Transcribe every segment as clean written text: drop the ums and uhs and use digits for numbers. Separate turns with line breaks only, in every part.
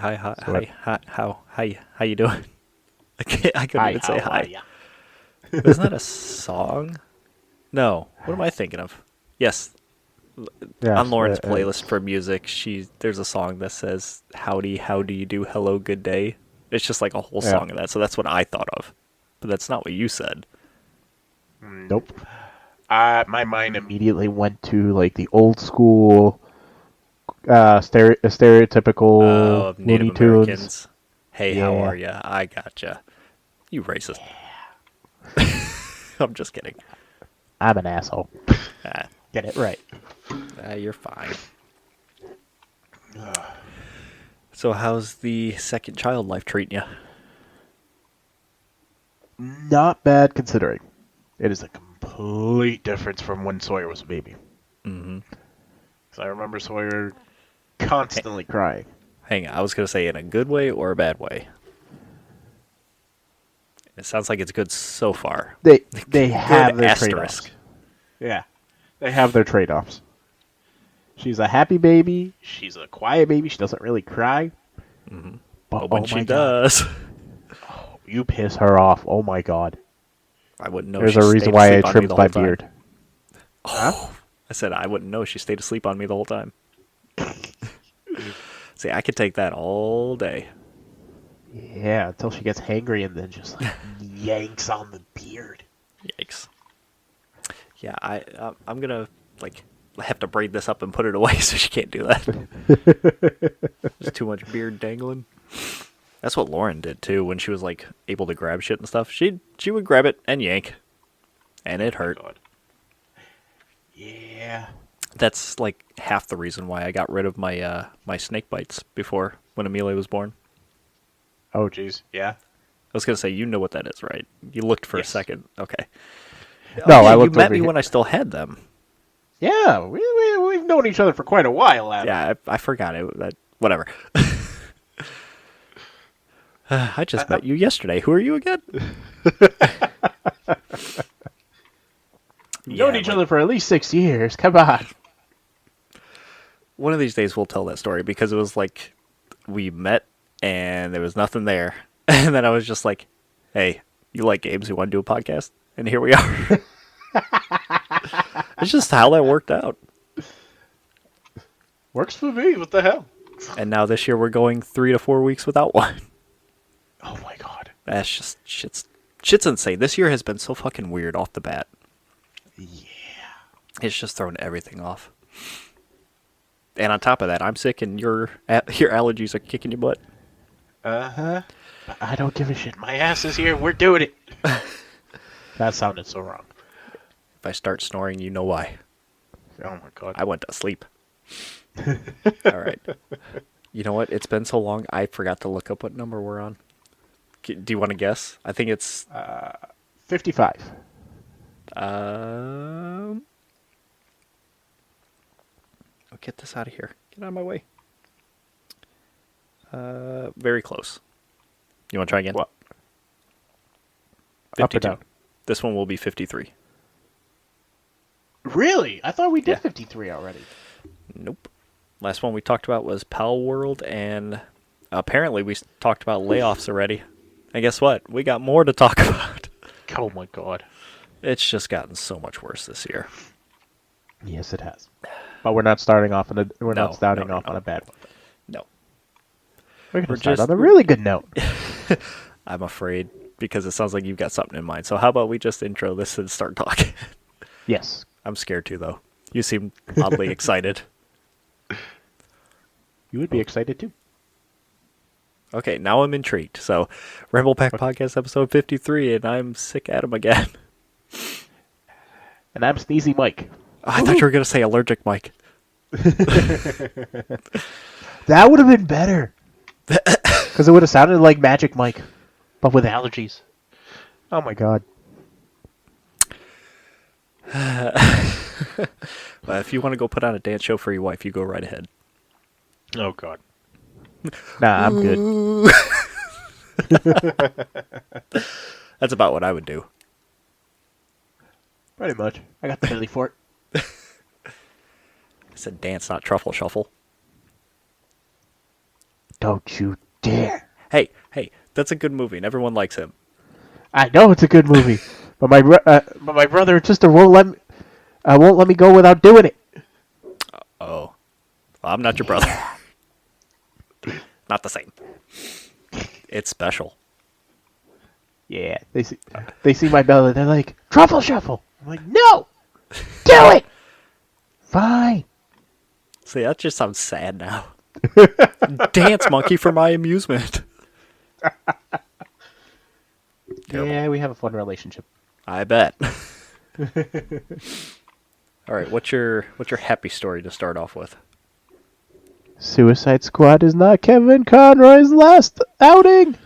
So
how you doing? I couldn't
hi,
even say
how are
hi.
ya?
Isn't that a song? No. What am I thinking of? Yes, on
Yes,
Lauren's playlist for music, there's a song that says "Howdy, how do you do? Hello, good day." It's just like a whole
yeah.
song of that. So that's what I thought of, but that's not what you said.
Nope. My mind immediately went to like the old school, stereotypical
Of Native
Looney Tunes.
Americans. Hey, how
Yeah,
are ya? I gotcha. You racist. I'm just kidding.
I'm an asshole.
Ah,
Get it right.
you're fine. So how's the second child life treating you?
Not bad considering. It is a complete difference from when Sawyer was a baby.
Mm-hmm.
'Cause I remember Sawyer constantly crying.
Hang on, I was gonna say in a good way or a bad way. It sounds like it's good so far.
They
Good
have their
asterisk.
trade-offs. Yeah, they have their trade-offs. She's a happy baby. She's a quiet baby. She doesn't really cry.
Mm-hmm.
But
But when
oh
she
my god,
does,
you piss her off. Oh my god.
I wouldn't know
There's
she
a reason
stayed
why I
asleep on me the
trimmed my
whole time.
beard. Huh?
I said I wouldn't know she stayed asleep on me the whole time. See, I could take that all day.
Yeah, until she gets hangry and then just like yanks on the beard.
Yikes. Yeah, I'm gonna like have to braid this up and put it away so she can't do that. There's too much beard dangling. That's what Lauren did too when she was like able to grab shit and stuff. She would grab it and yank, and it
Oh my
hurt.
god. Yeah.
That's like half the reason why I got rid of my my snake bites before when Amelia was born.
Oh jeez. Yeah.
I was gonna say you know what that is, right? You looked for a
Yes.
second. Okay. Oh
No,
yeah,
I
you
looked
met
over
me
here.
when I still had them.
Yeah, we've known each other for quite a while, Adam.
Yeah, I forgot it. Whatever. I just
I,
met you yesterday. Who are you again?
we've known
Yeah,
each
like
other for at least 6 years. Come on.
one of these days we'll tell that story because it was like we met and there was nothing there. And then I was just like, hey, you like games? You want to do a podcast? And here we are. It's just how that worked out.
Works for me. What the hell?
And now this year we're going 3 to 4 weeks without one.
Oh my god.
That's just shit's insane. This year has been so fucking weird off the bat.
Yeah.
It's just thrown everything off. And on top of that, I'm sick and your allergies are kicking your butt.
Uh-huh. But I don't give a shit. My ass is here. We're doing it. That sounded so wrong.
If I start snoring, you know why.
Oh my god.
I went to sleep. All right. You know what? It's been so long, I forgot to look up what number we're on. Do you want to guess? I think it's
55.
I'll get this out of here. Get out of my way. Very close. You want to try again?
What? Up or
52.
down?
This one will be 53.
Really? I thought we did
Yeah.
53 already.
Nope. Last one we talked about was Pal World, and apparently we talked about layoffs already. And guess what? We got more to talk about.
Oh my god.
It's just gotten so much worse this year.
Yes, it has. But we're not starting off on a
No,
starting
no,
off
no.
on a bad one.
No.
We're
We're
gonna start
just-
on a really good note.
I'm afraid because it sounds like you've got something in mind. So how about we just intro this and start talking?
Yes.
I'm scared too, though. You seem oddly excited.
You would be excited too.
Okay, now I'm intrigued. So, Ramble Pack Podcast episode 53, and I'm sick Adam again.
And I'm Sneezy Mike.
Oh, I thought you were going to say allergic Mike.
That would have been better. Because it would have sounded like Magic Mike, but with allergies. Oh my god.
But if you want to go put on a dance show for your wife, you go right ahead.
Oh god. Nah, I'm good.
That's about what I would do.
Pretty much. I got the belly for it.
I said dance, not truffle shuffle.
Don't you dare.
Hey, that's a good movie, and everyone likes him.
I know it's a good movie, but my brother and sister won't let me go without doing it.
Oh, well, I'm not your brother. Not the same. It's special.
Yeah, they see my belly. They're like, truffle shuffle. I'm like, no, do it. Fine.
See, that just sounds sad now. Dance monkey for my amusement. Terrible.
Yeah, we have a fun relationship.
I bet. All right, what's your happy story to start off with?
Suicide Squad is not Kevin Conroy's last outing.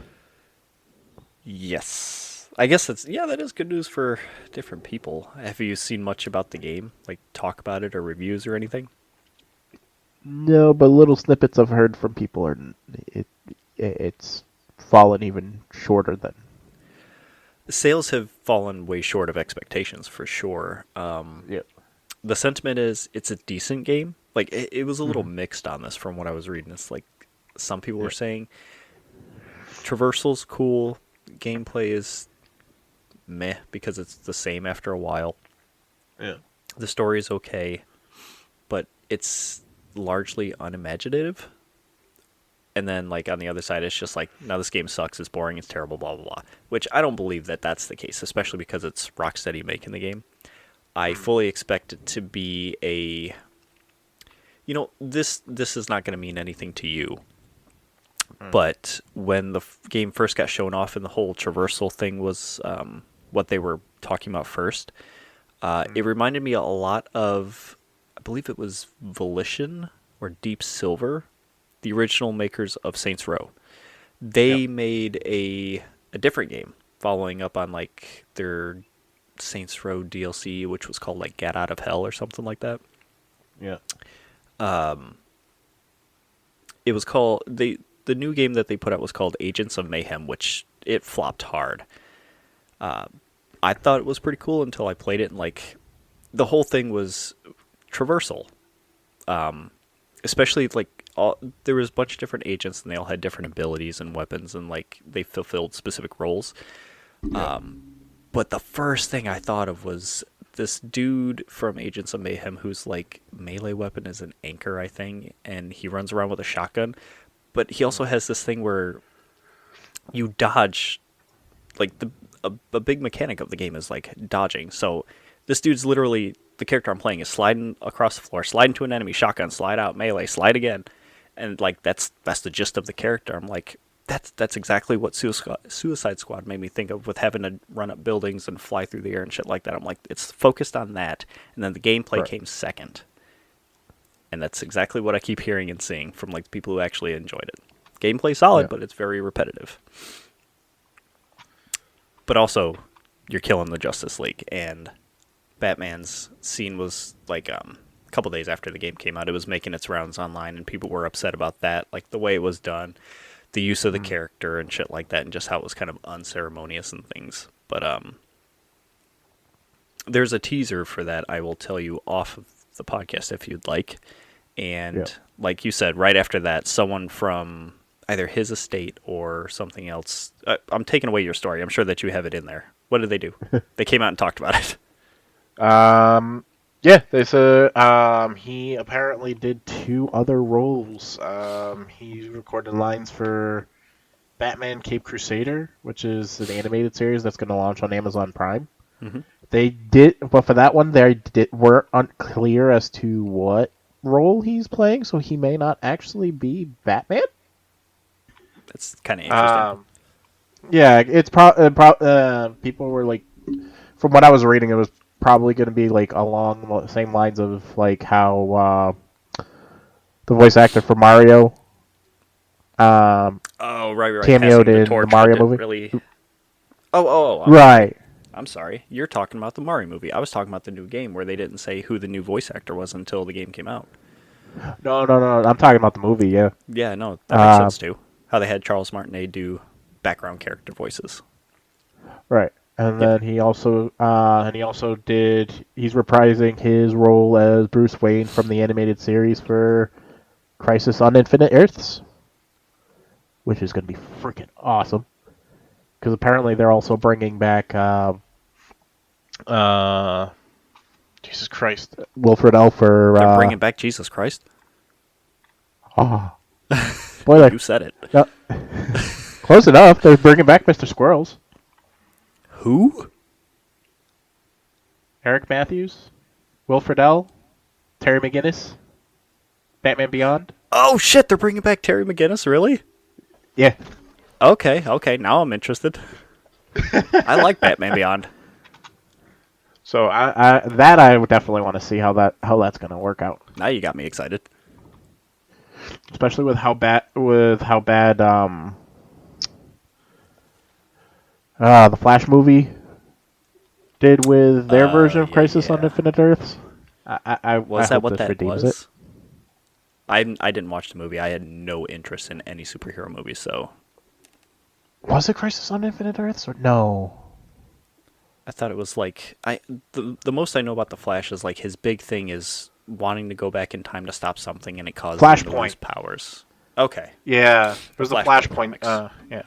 Yes. I guess that is good news for different people. Have you seen much about the game? Like talk about it or reviews or anything?
No, but little snippets I've heard from people it's fallen even shorter than.
Sales have fallen way short of expectations for sure.
Yeah.
The sentiment is it's a decent game. Like it was a little mixed on this from what I was reading. It's like some people were saying traversal's cool, gameplay is meh because it's the same after a while.
Yeah.
The story is okay, but it's largely unimaginative. And then, like, on the other side, it's just like, no, this game sucks, it's boring, it's terrible, blah, blah, blah. Which I don't believe that that's the case, especially because it's Rocksteady making the game. I fully expect it to be a... You know, this is not going to mean anything to you. But when the game first got shown off and the whole traversal thing was what they were talking about first, it reminded me a lot of, I believe it was Volition or Deep Silver, the original makers of Saints Row. They made a different game following up on like their Saints Row DLC, which was called like Get Out of Hell or something like that.
Yeah.
It was called the new game that they put out was called Agents of Mayhem, which it flopped hard. I thought it was pretty cool until I played it, and like the whole thing was traversal. Especially like there was a bunch of different agents, and they all had different abilities and weapons, and like they fulfilled specific roles. But the first thing I thought of was this dude from Agents of Mayhem whose like melee weapon is an anchor, I think, and he runs around with a shotgun. But he also has this thing where you dodge, like a big mechanic of the game is like dodging. So this dude's literally, the character I'm playing is sliding across the floor, slide into an enemy, shotgun, slide out, melee, slide again. And like that's the gist of the character. I'm like, that's exactly what Suicide Squad made me think of, with having to run up buildings and fly through the air and shit like that. I'm like, it's focused on that, and then the gameplay came second. And that's exactly what I keep hearing and seeing from like the people who actually enjoyed it. Gameplay solid, but it's very repetitive. But also, you're killing the Justice League, and Batman's scene was like a couple days after the game came out. It was making its rounds online, and people were upset about that, like the way it was done, the use of the character and shit like that, and just how it was kind of unceremonious and things. But there's a teaser for that I will tell you off of the podcast if you'd like. And like you said, right after that, someone from either his estate or something else. I'm taking away your story. I'm sure that you have it in there. What did they do? They came out and talked about it.
Yeah, they said he apparently did 2 other roles. He recorded lines for Batman Cape Crusader, which is an animated series that's going to launch on Amazon Prime.
Mm-hmm.
They did, but for that one, were unclear as to what role he's playing, so he may not actually be Batman.
That's kind of interesting.
Yeah, it's people were like, from what I was reading, it was probably going to be like along the same lines of like how the voice actor for Mario
Right.
cameoed in the Mario movie.
Really...
Right.
I'm sorry. You're talking about the Mario movie. I was talking about the new game where they didn't say who the new voice actor was until the game came out.
No. I'm talking about the movie, yeah.
Yeah, no, that makes sense too. How they had Charles Martinet do background character voices.
Right. And then he also he's reprising his role as Bruce Wayne from the animated series for Crisis on Infinite Earths. which is going to be freaking awesome. Because apparently they're also bringing back uh, Jesus Christ, Wilfred L. for
They're bringing back Jesus Christ.
oh, spoiler.
You said it.
No, close enough. They're bringing back Mr. Squirrels.
Who?
Eric Matthews, Wilfred L., Terry McGinnis, Batman Beyond.
Oh shit! They're bringing back Terry McGinnis. Really?
Yeah.
Okay. Now I'm interested. I like Batman Beyond.
So I would definitely want to see how that's going to work out,
Now you got me excited.
especially with how bad the Flash movie did with their version of Crisis on
Yeah.
Infinite Earths. I
Was that
hope
what
this
that
redeems
was?
it.
I didn't watch the movie. I had no interest in any superhero movies, so
Was it Crisis on Infinite Earths or no?
I thought it was like the most I know about the Flash is like his big thing is wanting to go back in time to stop something, and it causes him to lose
Flashpoint.
powers. Okay,
Yeah, it was a
Flashpoint
Flashpoint.
comics.
Yeah,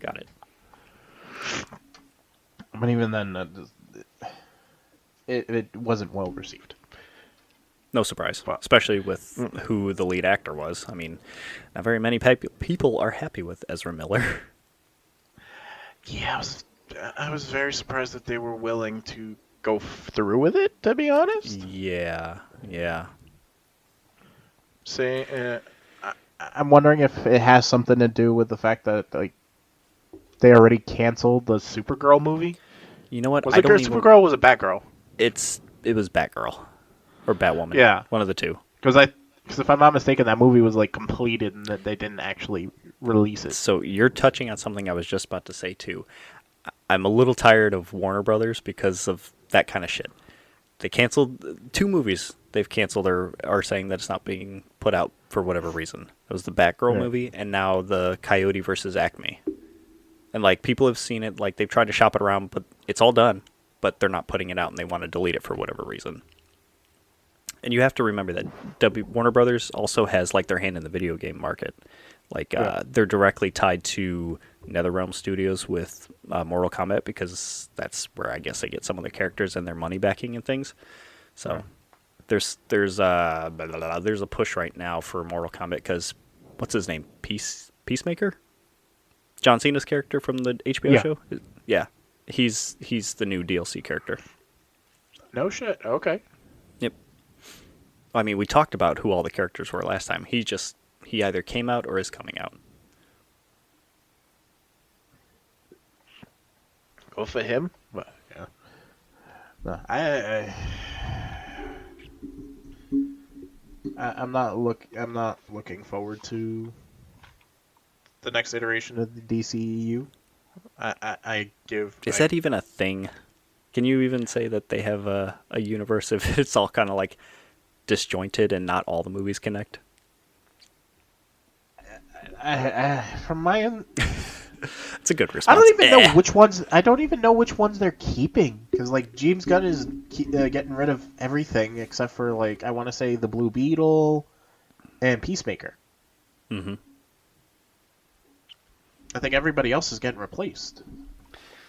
Got it.
but even then, it wasn't well received.
No surprise,
Well,
especially with who the lead actor was. I mean, not very many people are happy with Ezra Miller.
yeah, I was very surprised that they were willing to go through with it. To be honest,
Yeah.
say I'm wondering if it has something to do with the fact that like they already canceled the Supergirl movie.
You know what?
Was
I
it
don't even.
Supergirl? Or was it Batgirl?
It was Batgirl or Batwoman.
Yeah.
One of the two.
Because if I'm not mistaken, that movie was like completed and that they didn't actually release it.
So you're touching on something I was just about to say too. I'm a little tired of Warner Brothers because of that kind of shit. They canceled 2 movies. They've canceled or are saying that it's not being put out for whatever reason. It was the Batgirl
Right.
movie and now the Coyote versus Acme. And like people have seen it, like they've tried to shop it around, but it's all done. But they're not putting it out and they want to delete it for whatever reason. And you have to remember that Warner Brothers also has like their hand in the video game market. Like they're directly tied to NetherRealm Studios with Mortal Kombat because that's where I guess they get some of their characters and their money backing and things. So there's a push right now for Mortal Kombat because what's his name? Peacemaker? John Cena's character from the HBO
Yeah.
show? Yeah. He's the new DLC character.
No shit. Okay.
Yep. I mean, we talked about who all the characters were last time. He either came out or is coming out.
Go for him. But, yeah. No, I'm not looking forward to the next iteration of the DCEU. I give.
Is that even a thing? Can you even say that they have a universe if it's all kind of like disjointed and not all the movies connect?
From my end,
It's a good response.
I don't even know which ones. I don't even know which ones they're keeping because like James Gunn is getting rid of everything except for like I want to say the Blue Beetle and Peacemaker.
Mm-hmm.
I think everybody else is getting replaced.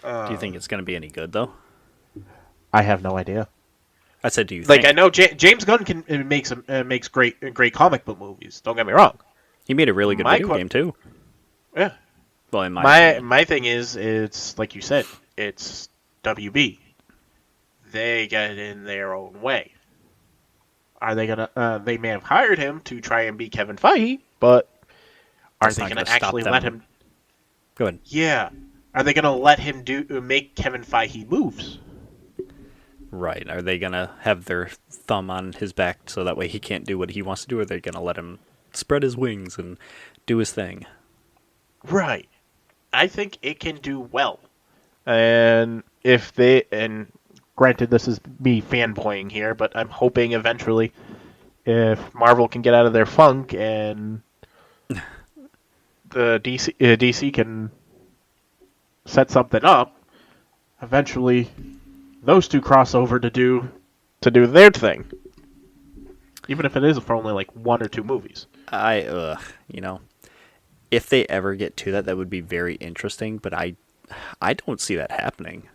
Do you think it's going to be any good though?
I have no idea.
I said, do you
Like
think?
I know James Gunn makes great comic book movies. Don't get me wrong.
He made a really good video game too.
Yeah.
Well, in my opinion.
My thing is, it's like you said, it's WB. They get it in their own way. Are they gonna? They may have hired him to try and be Kevin Feige, but are
That's
they
not
gonna
gonna stop
actually
them.
let him?
Go ahead.
Yeah. Are they gonna let him make Kevin Feige moves?
Right. Are they going to have their thumb on his back so that way he can't do what he wants to do, or are they going to let him spread his wings and do his thing?
Right. I think it can do well. And if they, and granted this is me fanboying here, but I'm hoping eventually if Marvel can get out of their funk and the DC can set something up, eventually those two cross over to do their thing. Even if it is for only like 1 or 2 movies.
You know, if they ever get to that, that would be very interesting. But I don't see that happening.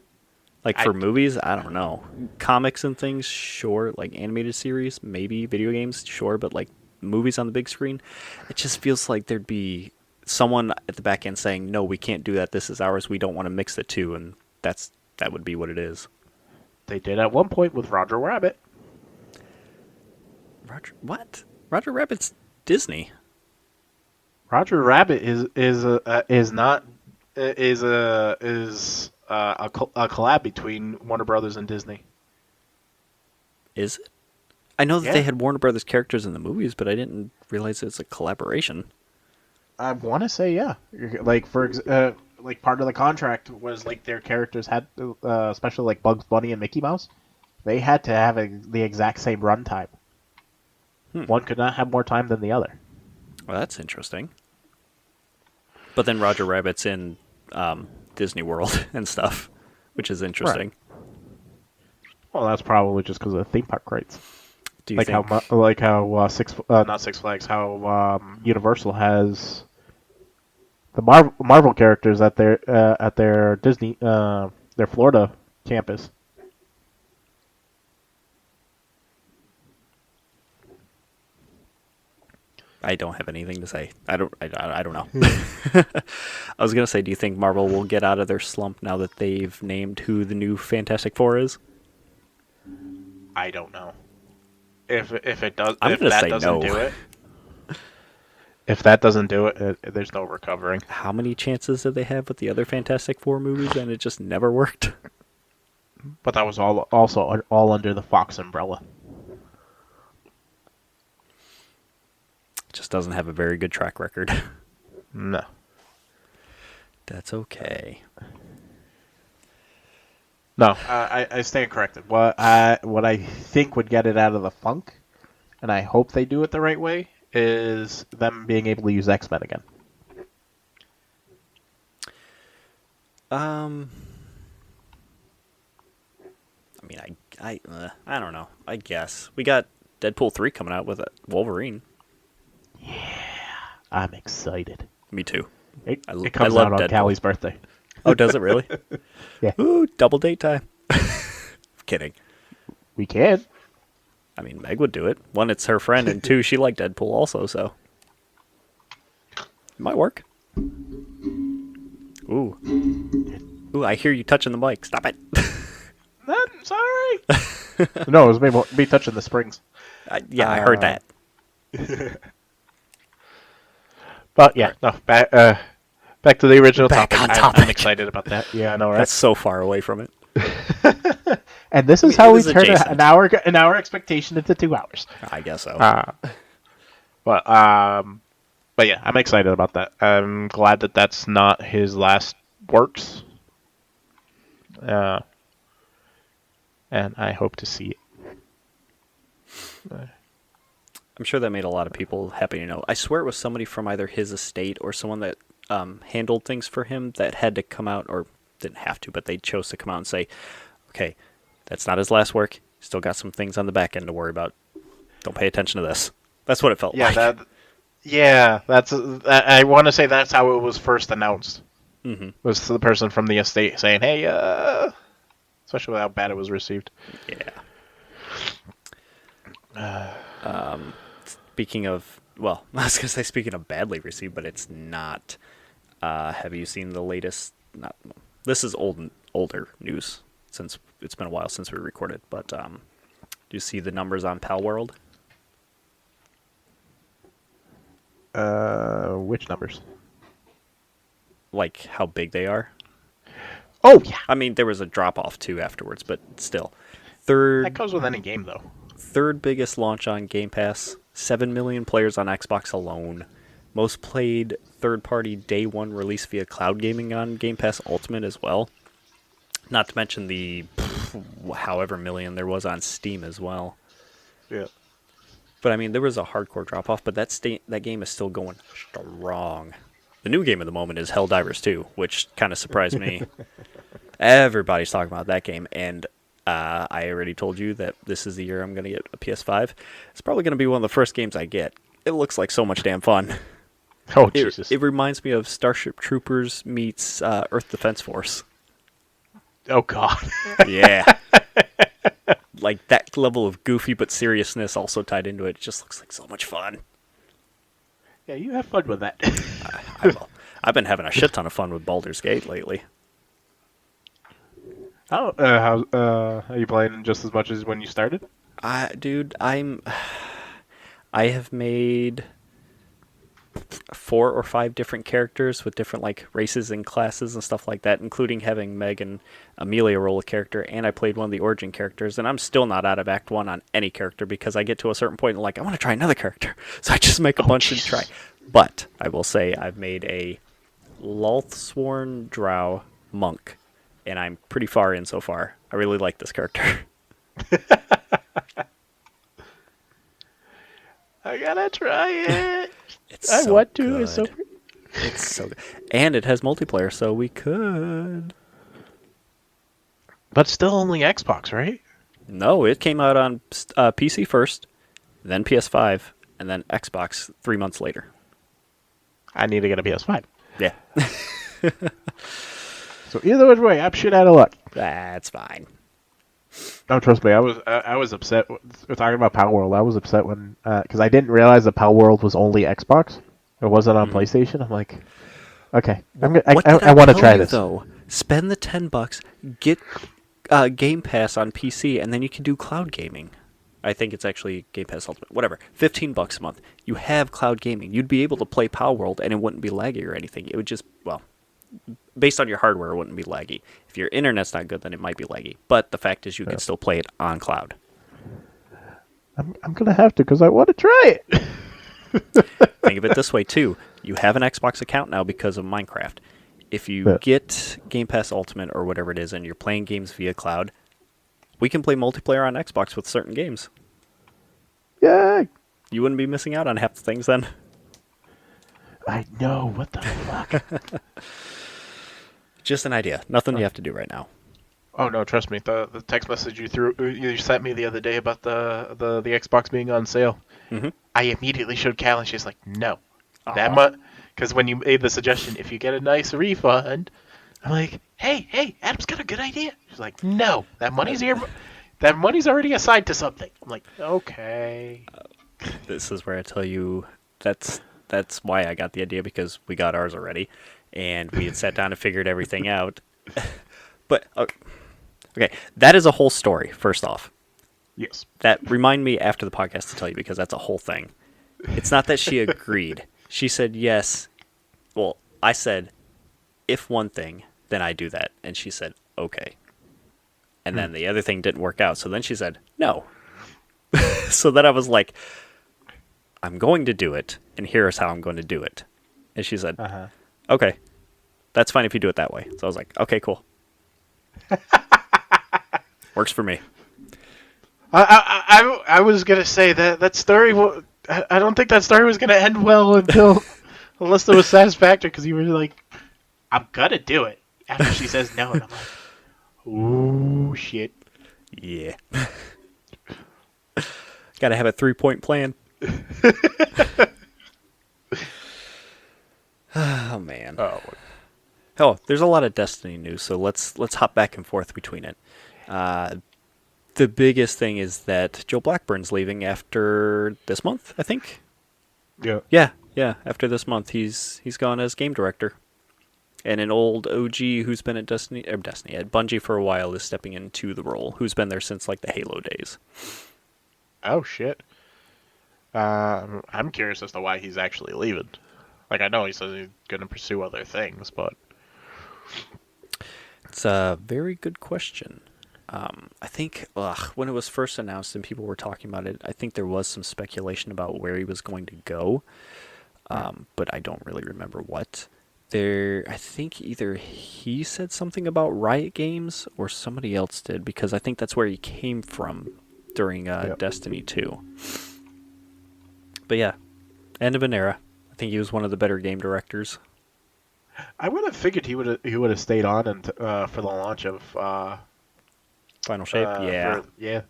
Like
I
for movies, I don't know. Comics and things, sure. Like animated series, maybe. Video games, sure. But like movies on the big screen, it just feels like there'd be someone at the back end saying, "No, we can't do that. This is ours. We don't want to mix the two," and that would be what it is.
They did at one point with Roger Rabbit.
Roger, what? Roger Rabbit's Disney.
Roger Rabbit is not is a collab between Warner Brothers and Disney.
Is it? I know that they
Yeah,
had Warner Brothers characters in the movies, but I didn't realize it's a collaboration.
I want to say yeah. Like like part of the contract was like their characters had, especially like Bugs Bunny and Mickey Mouse, they had to have the exact same runtime. One could not have more time than the other.
Well, that's interesting. But then Roger Rabbit's in Disney World and stuff, which is interesting.
Well, that's probably just because of the theme park rights.
Do you think?
Not Six Flags, how Universal has the Marvel characters at their Disney their Florida campus.
I don't have anything to say. I don't. I don't know. I was gonna say, do you think Marvel will get out of their slump now that they've named who the new Fantastic Four is?
I don't know if it does.
I'm
If
gonna
that
say
doesn't
no.
do it, if that doesn't do it, there's no recovering.
How many chances did they have with the other Fantastic Four movies, and it just never worked?
But that was all under the Fox umbrella.
Just doesn't have a very good track record.
No.
That's okay.
No, I stand corrected. What I think would get it out of the funk, and I hope they do it the right way, is them being able to use X-Men again.
I mean, I don't know. I guess we got Deadpool 3 coming out with Wolverine.
I'm excited.
Me too.
It
I
comes
love
out on
Deadpool.
Callie's birthday.
Oh, does it really?
Yeah,
Ooh, double date time. Kidding.
we can.
I mean, Meg would do it. One, it's her friend, and two, she liked Deadpool also, so it might work. Ooh, ooh! I hear you touching the mic. Stop it.
I'm sorry. No, it was me touching the springs.
I heard that.
But yeah, no, back to the original
Back
topic.
on
I'm
topic.
excited about that. Yeah, I know, right?
That's so far away from it.
And this is
I mean,
how
it
we
is
turn
adjacent.
an hour expectation into 2 hours.
I guess so.
But yeah, I'm excited about that. I'm glad that that's not his last works. And I hope to see it.
I'm sure that made a lot of people happy to know. I swear it was somebody from either his estate or someone that handled things for him that had to come out, or didn't have to, but they chose to come out and say, okay, that's not his last work. Still got some things on the back end to worry about. Don't pay attention to this. That's what it felt like.
That's. I want to say that's how it was first announced.
Mm-hmm.
Was the person from the estate saying, "Hey, especially with how bad it was received."
Yeah. Speaking of, well, I was gonna say speaking of badly received, but it's not. Have you seen the latest? Not. This is older news since it's been a while since we recorded. But do you see the numbers on Pal World?
Which numbers?
Like how big they are?
Oh yeah,
I mean, there was a drop off too afterwards, but still,
that goes with any game though.
third biggest launch on Game Pass. 7 million players on Xbox alone. Most played third-party day one release via cloud gaming on Game Pass Ultimate as well. Not to mention the however million there was on Steam as well.
Yeah.
But I mean, there was a hardcore drop off, but that game is still going strong. The new game of the moment is Helldivers 2, which kind of surprised me. Everybody's talking about that game, and I already told you that this is the year I'm going to get a PS5. It's probably going to be one of the first games I get. It looks like so much damn fun.
Oh
It
Jesus.
it reminds me of Starship Troopers meets Earth Defense Force.
Oh God.
Yeah, like that level of goofy but seriousness also tied into it. It just looks like so much fun.
Yeah, you have fun with that.
I will. I've been having a shit ton of fun with Baldur's Gate lately.
How are you playing just as much as when you started?
Dude, I have made 4 or 5 different characters with different like races and classes and stuff like that, including having Meg and Amelia roll a character, and I played one of the origin characters, and I'm still not out of Act 1 on any character because I get to a certain point and like, I want to try another character. So I just make a
Oh
bunch and try.
Jesus.
But I will say I've made a Lothsworn Drow monk, and I'm pretty far in so far. I really like this character.
I gotta try it.
It's
I
so
want to. It's so.
good. It's so good. And it has multiplayer, so we could.
But still only Xbox, right?
No, it came out on PC first, then PS5, and then Xbox 3 months later.
I need to get a PS5.
Yeah,
So either which way, I'm shit out of luck.
that's fine.
No, trust me. I was upset. We're talking about Power World. I was upset when because I didn't realize that Power World was only Xbox. It wasn't on PlayStation. I'm like, okay,
What did
I
I
want to
tell
try
you
this.
though? Spend the $10, get Game Pass on PC, and then you can do cloud gaming. I think it's actually Game Pass Ultimate. Whatever, $15 a month. You have cloud gaming. You'd be able to play Power World, and it wouldn't be laggy or anything. It would just based on your hardware, it wouldn't be laggy. If your internet's not good, then it might be laggy. But the fact is, you can still play it on cloud.
I'm gonna have to because I want to try it.
Think of it this way too: you have an Xbox account now because of Minecraft. If you
Yeah.
get Game Pass Ultimate or whatever it is, and you're playing games via cloud, we can play multiplayer on Xbox with certain games.
Yeah,
You wouldn't be missing out on half the things then.
I know. What the fuck?
Just an idea. Nothing you have to do right now.
Oh no, trust me. The text message you sent me the other day about the Xbox being on sale.
Mm-hmm.
I immediately showed Cal, and she's like, "No, that
Aw.
much." Because when you made the suggestion, if you get a nice refund, I'm like, "Hey, Adam's got a good idea." She's like, "No, that money's here. That money's already assigned to something." I'm like, "Okay."
This is where I tell you that's why I got the idea, because we got ours already, and we had sat down and figured everything out. But okay, that is a whole story. First off,
Yes.
that remind me after the podcast to tell you, because that's a whole thing. It's not that she agreed. She said yes. Well, I said if one thing, then I do that, and she said okay. And then the other thing didn't work out, so then she said no. So then I was like, I'm going to do it, and here's how I'm going to do it. And she said,
Uh huh.
okay, that's fine if you do it that way. So I was like, okay, cool. Works for me.
I was gonna say that story. I don't think that story was gonna end well until unless there was satisfactory, because you were like, "I'm gonna do it." After she says no, and I'm like, "Ooh, shit."
Yeah. Got to have a 3-point plan. Oh man.
Oh,
Oh, there's a lot of Destiny news, so let's hop back and forth between it. The biggest thing is that Joe Blackburn's leaving after this month, I think.
yeah.
Yeah. After this month, he's gone as game director, and an old OG who's been at Destiny at Bungie for a while is stepping into the role. Who's been there since like the Halo days.
Oh shit. I'm curious as to why he's actually leaving. Like, I know he says he's gonna pursue other things, but
It's a very good question. I think when it was first announced and people were talking about it, I think there was some speculation about where he was going to go, but I don't really remember what. I think either he said something about Riot Games or somebody else did, because I think that's where he came from during Destiny 2. But yeah, end of an era. I think he was one of the better game directors.
I would have figured he would have stayed on and for the launch of
Final Shape, yeah.
yeah.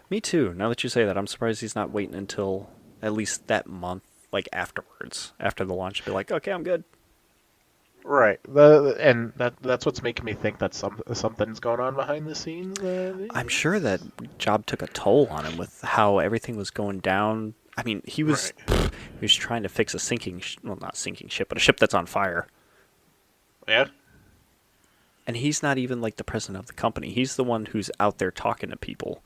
Me too. Now that you say that, I'm surprised he's not waiting until at least that month like afterwards, after the launch, be like, okay, I'm good.
Right. And that's what's making me think that something's going on behind the scenes.
I'm sure that job took a toll on him with how everything was going down. I mean,
Right.
he was trying to fix a well, not sinking ship, but a ship that's on fire.
Yeah.
And he's not even like the president of the company. He's the one who's out there talking to people,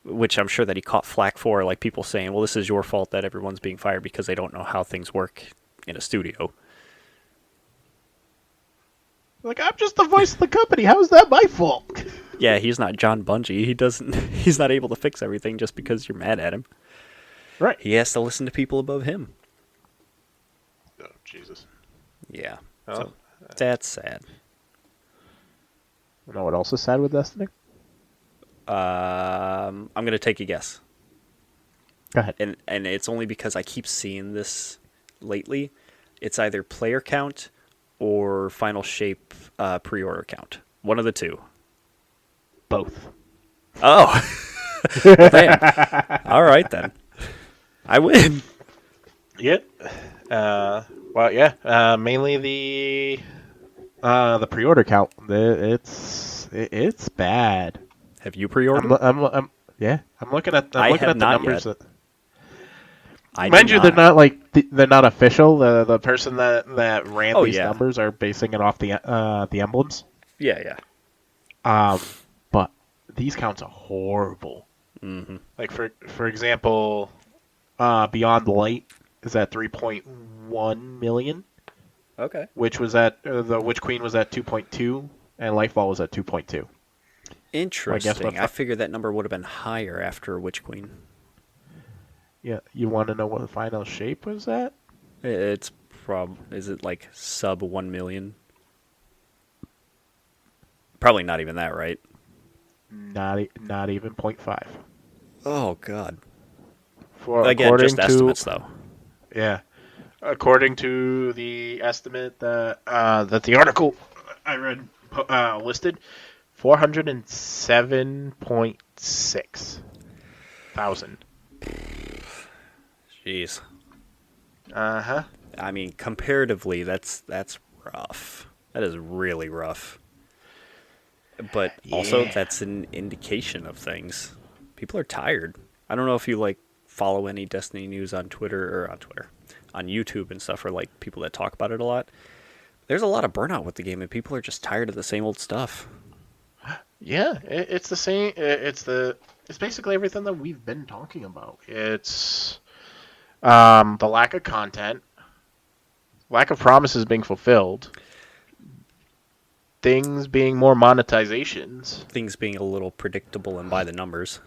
which I'm sure that he caught flack for, like people saying, "Well, this is your fault that everyone's being fired because they don't know how things work in a studio."
Like, I'm just the voice of the company. How is that my fault?
Yeah, he's not John Bungie. He doesn't. He's not able to fix everything just because you're mad at him.
Right.
He has to listen to people above him.
Oh, Jesus.
Yeah.
Oh.
So that's sad.
You know what else is sad with Destiny?
I'm gonna take a guess,
Go ahead.
and it's only because I keep seeing this lately. It's either player count or Final Shape pre-order count. One of the two.
Both.
Oh, well, damn. All right then. I win.
Yeah. Well, yeah. Mainly the pre-order count. It's bad.
Have you pre-ordered?
Yeah. I'm looking at
I have
the
not
numbers.
yet. I did
Mind you, they're
not.
not they're not official. The person that ran
Oh
these
yeah.
numbers are basing it off the emblems.
Yeah, yeah.
But these counts are horrible.
Mm-hmm.
Like for example, Beyond Light is at 3.1 million,
Okay.
which was at the Witch Queen was at 2.2, and Lightfall was at 2.2. Well, I guess
Interesting. I figured that number would have been higher after Witch Queen.
Yeah, you want to know what the final shape was at?
It's is it like sub 1 million? Probably not even that, right?
Not even point 0.5.
Oh god.
For
Again,
according
just
to
estimates though.
yeah, according to the estimate that the article I read listed, 407.6 thousand.
Jeez.
Uh-huh.
I mean, comparatively, that's rough. That is really rough. But also,
Yeah.
that's an indication of things. People are tired. I don't know if you like follow any Destiny news on Twitter on YouTube and stuff, or like people that talk about it a lot. There's a lot of burnout with the game, and people are just tired of the same old stuff.
Yeah, it's the same. It's basically everything that we've been talking about. It's the lack of content, lack of promises being fulfilled, things being more monetizations.
Things being a little predictable and by the numbers.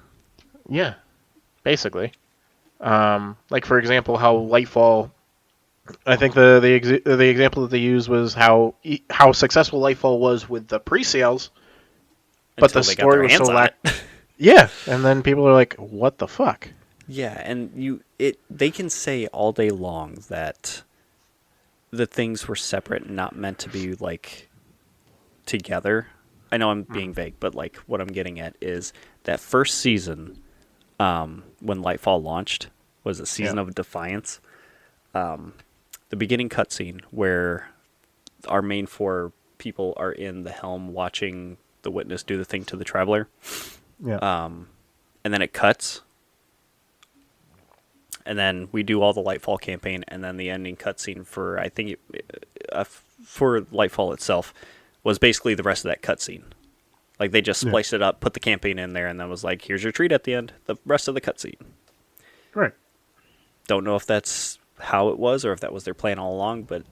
Yeah, basically. Like for example, how Lightfall. I think the example that they used was how successful Lightfall was with the pre-sales, but the
Until they got
story
their
was so
hands on
lack.
it.
Yeah, and then people are like, "What the fuck?"
Yeah, and they can say all day long that the things were separate and not meant to be like together. I know I'm being vague, but like what I'm getting at is that first season, when Lightfall launched, was a season
Yeah.
of Defiance. The beginning cutscene where our main four people are in the helm watching the Witness do the thing to the Traveler,
Yeah.
and then it cuts, and then we do all the Lightfall campaign, and then the ending cutscene for for Lightfall itself was basically the rest of that cutscene. Like they just spliced it up, put the campaign in there, and then was like, "Here's your treat at the end." The rest of the cutscene.
Right.
Don't know if that's how it was or if that was their plan all along, but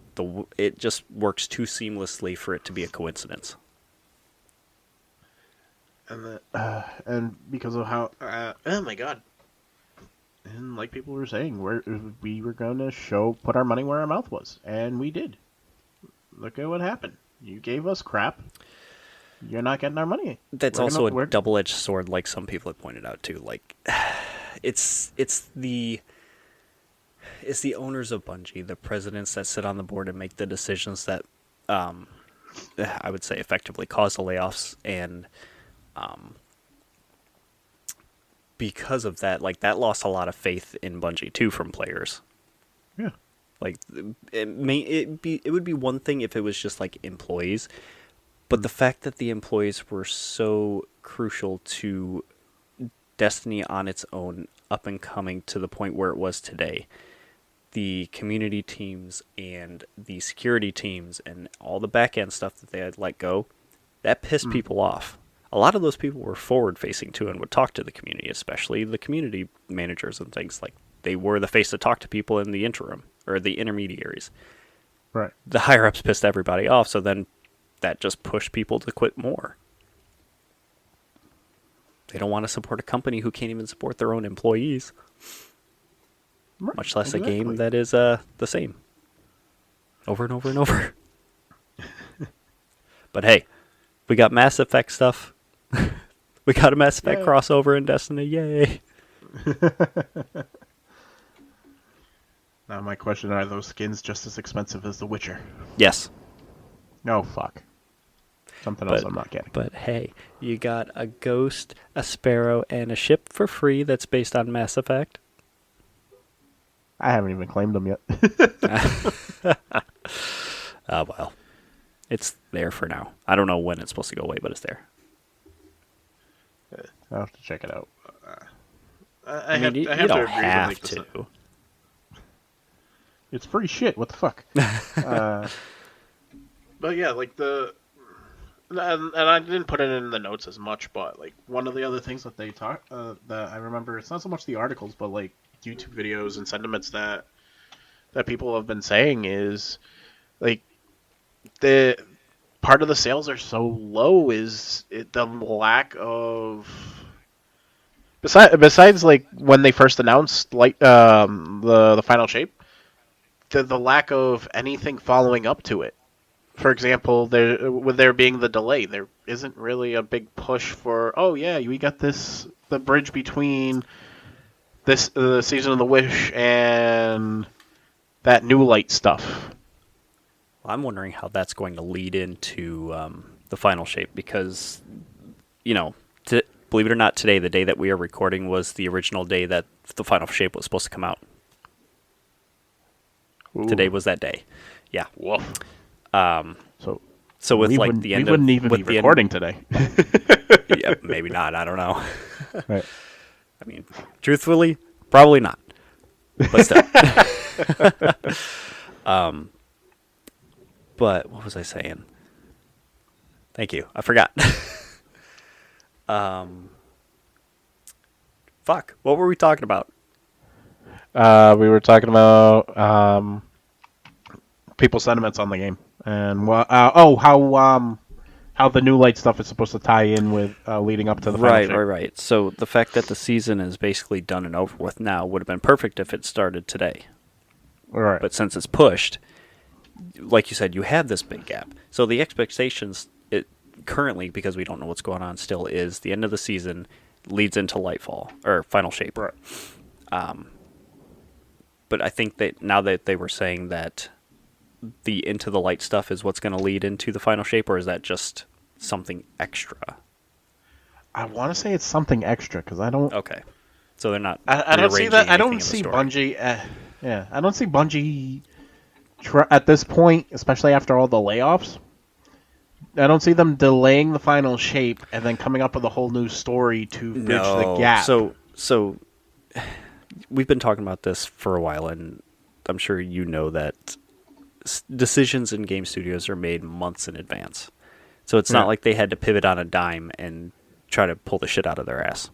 it just works too seamlessly for it to be a coincidence.
And because of how, oh my god, and like people were saying, we were going to put our money where our mouth was, and we did. Look at what happened. You gave us crap. You're not getting our money.
That's also a double-edged sword, like some people have pointed out too. Like, it's the owners of Bungie, the presidents that sit on the board and make the decisions that, I would say, effectively cause the layoffs, and because of that, like that lost a lot of faith in Bungie too from players.
Yeah.
Like it would be one thing if it was just like employees, but the fact that the employees were so crucial to Destiny on its own up and coming to the point where it was today. The community teams and the security teams and all the back end stuff that they had let go, that pissed
Mm.
people off. A lot of those people were forward facing too and would talk to the community, especially the community managers and things like they were the face to talk to people in the interim or the intermediaries.
Right.
The higher ups pissed everybody off, so then that just pushed people to quit more. They don't want to support a company who can't even support their own employees,
Right.
much less
Exactly.
a game that is the same over and over and over. But hey, we got Mass Effect stuff. We got a Mass Effect
Yeah.
crossover in Destiny. Yay!
Now my question: are those skins just as expensive as The Witcher?
Yes,
No, fuck. Something else
but
I'm not getting.
but hey, you got a ghost, a sparrow, and a ship for free that's based on Mass Effect.
I haven't even claimed them yet.
Oh well, it's there for now. I don't know when it's supposed to go away, but it's there.
I'll have to check it out.
I mean, you don't have to.
It's free shit. What the fuck? But yeah, like and I didn't put it in the notes as much, but like one of the other things that they talk that I remember, it's not so much the articles, but like YouTube videos and sentiments that people have been saying is like the part of the sales are so low is the lack of besides like when they first announced like the final shape, the lack of anything following up to it. For example, with there being the delay, there isn't really a big push for. Oh yeah, we got the bridge between this the season of the Wish and that new light stuff.
I'm wondering how that's going to lead into the final shape because, you know, believe it or not, today, the day that we are recording, was the original day that the final shape was supposed to come out.
Ooh.
Today was that day. Yeah.
Woof.
So with
we
like the end
we wouldn't even
with
be
the
recording today.
yeah, maybe not. I don't know.
Right.
I mean, truthfully, probably not. But still. But what was I saying? Thank you. I forgot. Fuck. What were we talking about?
We were talking about people's sentiments on the game and how the new light stuff is supposed to tie in with leading up to the final shape.
Right. So the fact that the season is basically done and over with now would have been perfect if it started today.
Right.
But since it's pushed, like you said, you have this big gap. So the expectations currently, because we don't know what's going on still, is the end of the season leads into Lightfall or Final Shape.
Right.
But I think that now that they were saying that the Into the Light stuff is what's going to lead into the Final Shape, or is that just something extra?
I want to say it's something extra because I don't.
Okay, so they're not.
I don't see that. I don't
in the
see
story.
Bungie. Yeah, I don't see Bungie at this point, especially after all the layoffs. I don't see them delaying the final shape and then coming up with a whole new story to bridge the gap.
So we've been talking about this for a while, and I'm sure you know that decisions in game studios are made months in advance. So it's not like they had to pivot on a dime and try to pull the shit out of their ass.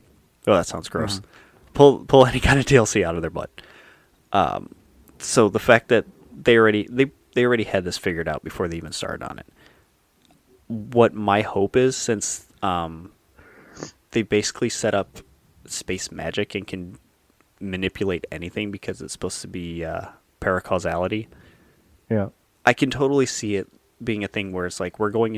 Oh, that sounds gross. Pull any kind of DLC out of their butt. So the fact that they already had this figured out before they even started on it. What my hope is, since they basically set up space magic and can manipulate anything because it's supposed to be paracausality.
Yeah.
I can totally see it being a thing where it's like we're going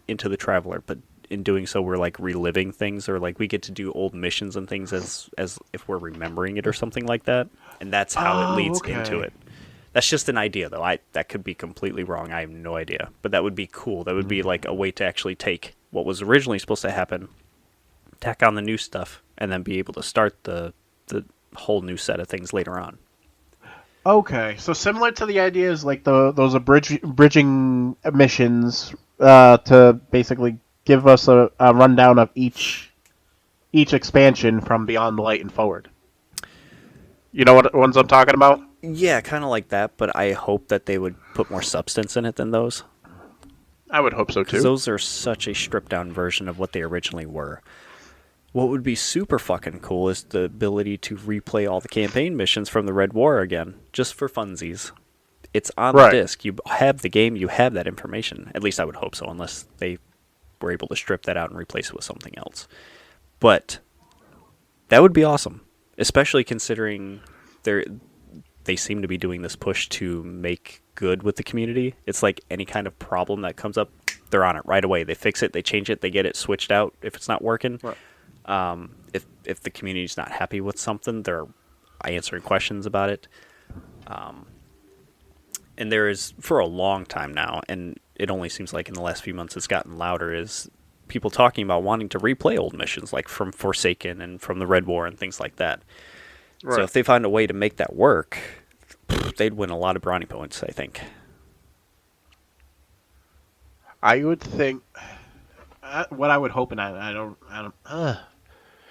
into the Traveler, but in doing so we're like reliving things, or like we get to do old missions and things as if we're remembering it or something like that, and that's how it leads into it. That's just an idea, though. That could be completely wrong. I have no idea, but that would be cool. That would be like a way to actually take what was originally supposed to happen, tack on the new stuff, and then be able to start the whole new set of things later on.
Okay, so similar to the ideas like those bridging missions to basically give us a rundown of each expansion from Beyond Light and forward. You know what ones I'm talking about?
Yeah, kind of like that, but I hope that they would put more substance in it than those.
I would hope so
Because
too.
those are such a stripped down version of what they originally were. What would be super fucking cool is the ability to replay all the campaign missions from the Red War again, just for funsies. It's on the
Right.
disc. You have the game, you have that information. At least I would hope so, unless they were able to strip that out and replace it with something else. But that would be awesome, especially considering they seem to be doing this push to make good with the community. It's like any kind of problem that comes up, they're on it right away. They fix it, they change it, they get it switched out if it's not working.
Right.
If the community's not happy with something, they're answering questions about it. And there is, for a long time now, and it only seems like in the last few months it's gotten louder, is people talking about wanting to replay old missions like from Forsaken and from the Red War and things like that. So
Right.
if they find a way to make that work, they'd win a lot of brownie points, I think.
I would think what I would hope, and I don't,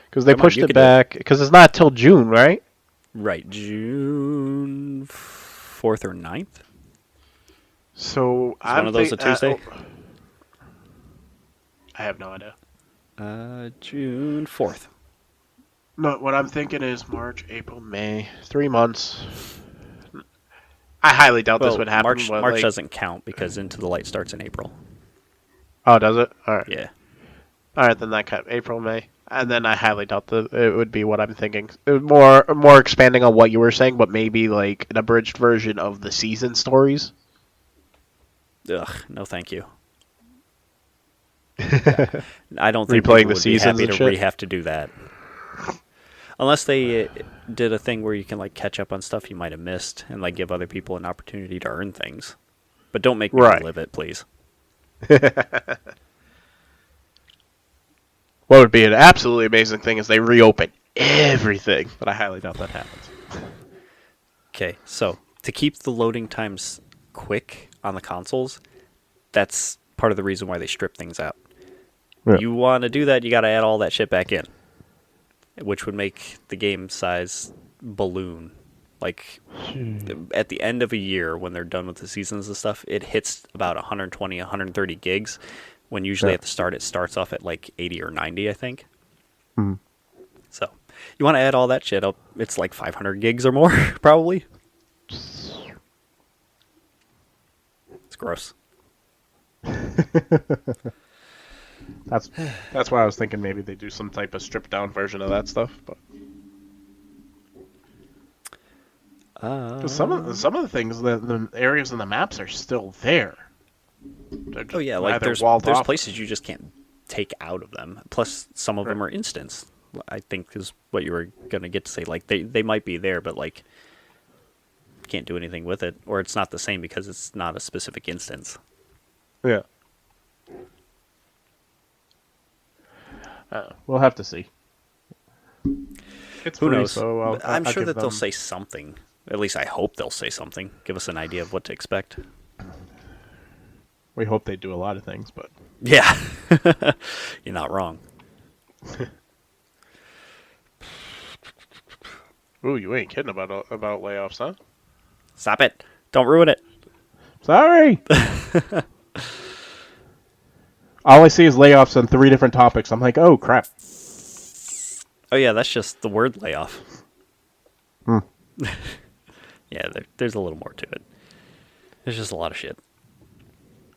because they
Come on,
pushed
you
it
could do it.
back because it's not till June, right?
Right, June 4th or 9th?
So
Is one
I'm
of those a
think.
Tuesday?
I have no idea.
June 4th.
No, what I'm thinking is March, April, May, 3 months. I highly doubt this
Well,
would happen,
March
but
March
like,
doesn't count because Into the Light starts in April.
oh, does it?
Yeah.
All right, then that cut April, May, and then I highly doubt that it would be what I'm thinking. More expanding on what you were saying, but maybe like an abridged version of the season stories.
Ugh, no thank you. I don't think
Replaying
people
the
would be
seasons
happy
and
to
shit.
have to do that. Unless they did a thing where you can like catch up on stuff you might have missed and like give other people an opportunity to earn things. But don't make me
Right.
relive it, please.
What would be an absolutely amazing thing is they reopen everything, but I highly doubt that happens.
Okay, so to keep the loading times quick on the consoles, that's part of the reason why they strip things out.
Yeah.
You want to do that, you got to add all that shit back in, which would make the game size balloon. Like at the end of a year, when they're done with the seasons and stuff, it hits about 120, 130 gigs. When usually
Yeah.
at the start, it starts off at like 80 or 90, I think.
Hmm.
So you want to add all that shit up, it's like 500 gigs or more, probably. It's gross.
That's that's why I was thinking maybe they do some type of stripped down version of that stuff. But because some of the things, the areas and the maps are still there. They're
Oh
just
yeah, like
either walled
there's
off.
places you just can't take out of them. Plus, some of
Right.
them are instance. I think is what you were gonna get to say. Like they might be there, but like can't do anything with it, or it's not the same because it's not a specific instance.
Yeah. We'll have to see. It's
Who
free,
knows?
so
But I'm
I'll
sure
give
that they'll
them.
say something. At least I hope they'll say something. Give us an idea of what to expect.
We hope they do a lot of things, but
Yeah, you're not wrong.
ooh, you ain't kidding about layoffs, huh?
Stop it! Don't ruin it.
Sorry. All I see is layoffs on 3 different topics. I'm like, oh crap.
Oh yeah, that's just the word layoff.
Hmm.
Yeah, there's a little more to it. There's just a lot of shit.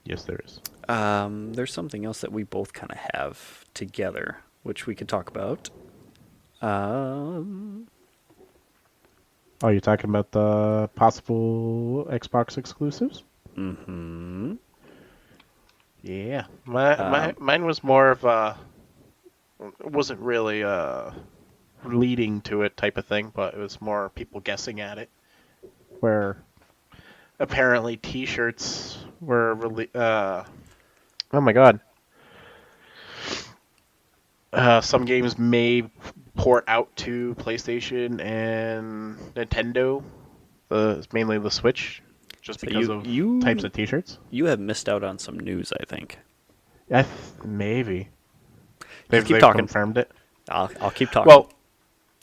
Yes, there is.
There's something else that we both kind of have together, which we could talk about. Um,
Oh, you're talking about the possible Xbox exclusives?
hmm
Yeah, mine was more of a wasn't really leading to it type of thing, but it was more people guessing at it. Where apparently T-shirts were oh my god. Some games may port out to PlayStation and Nintendo mainly the Switch, just
So
because of types of T-shirts.
you have missed out on some news, I think.
Maybe
Just keep
they've
talking.
confirmed it.
I'll keep talking.
Well,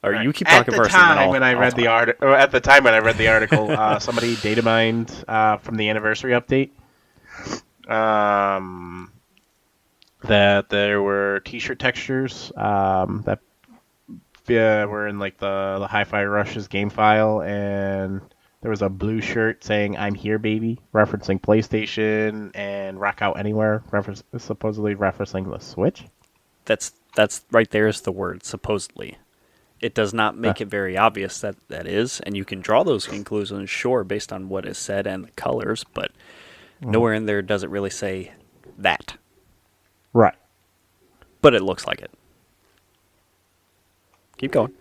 Or
right.
you keep
At
talking
the
first, and then
time when I
I'll
read the
talk.
article, at the time when I read the article, somebody data mined from the anniversary update um, that there were T-shirt textures that were in like the Hi-Fi Rush's game file, and there was a blue shirt saying "I'm here, baby," referencing PlayStation, and "Rock Out Anywhere," supposedly referencing the Switch.
That's right there is the word supposedly. It does not
Huh.
make it very obvious that that is, and you can draw those conclusions, sure, based on what is said and the colors, but nowhere in there does it really say that.
Right.
But it looks like it. Keep going.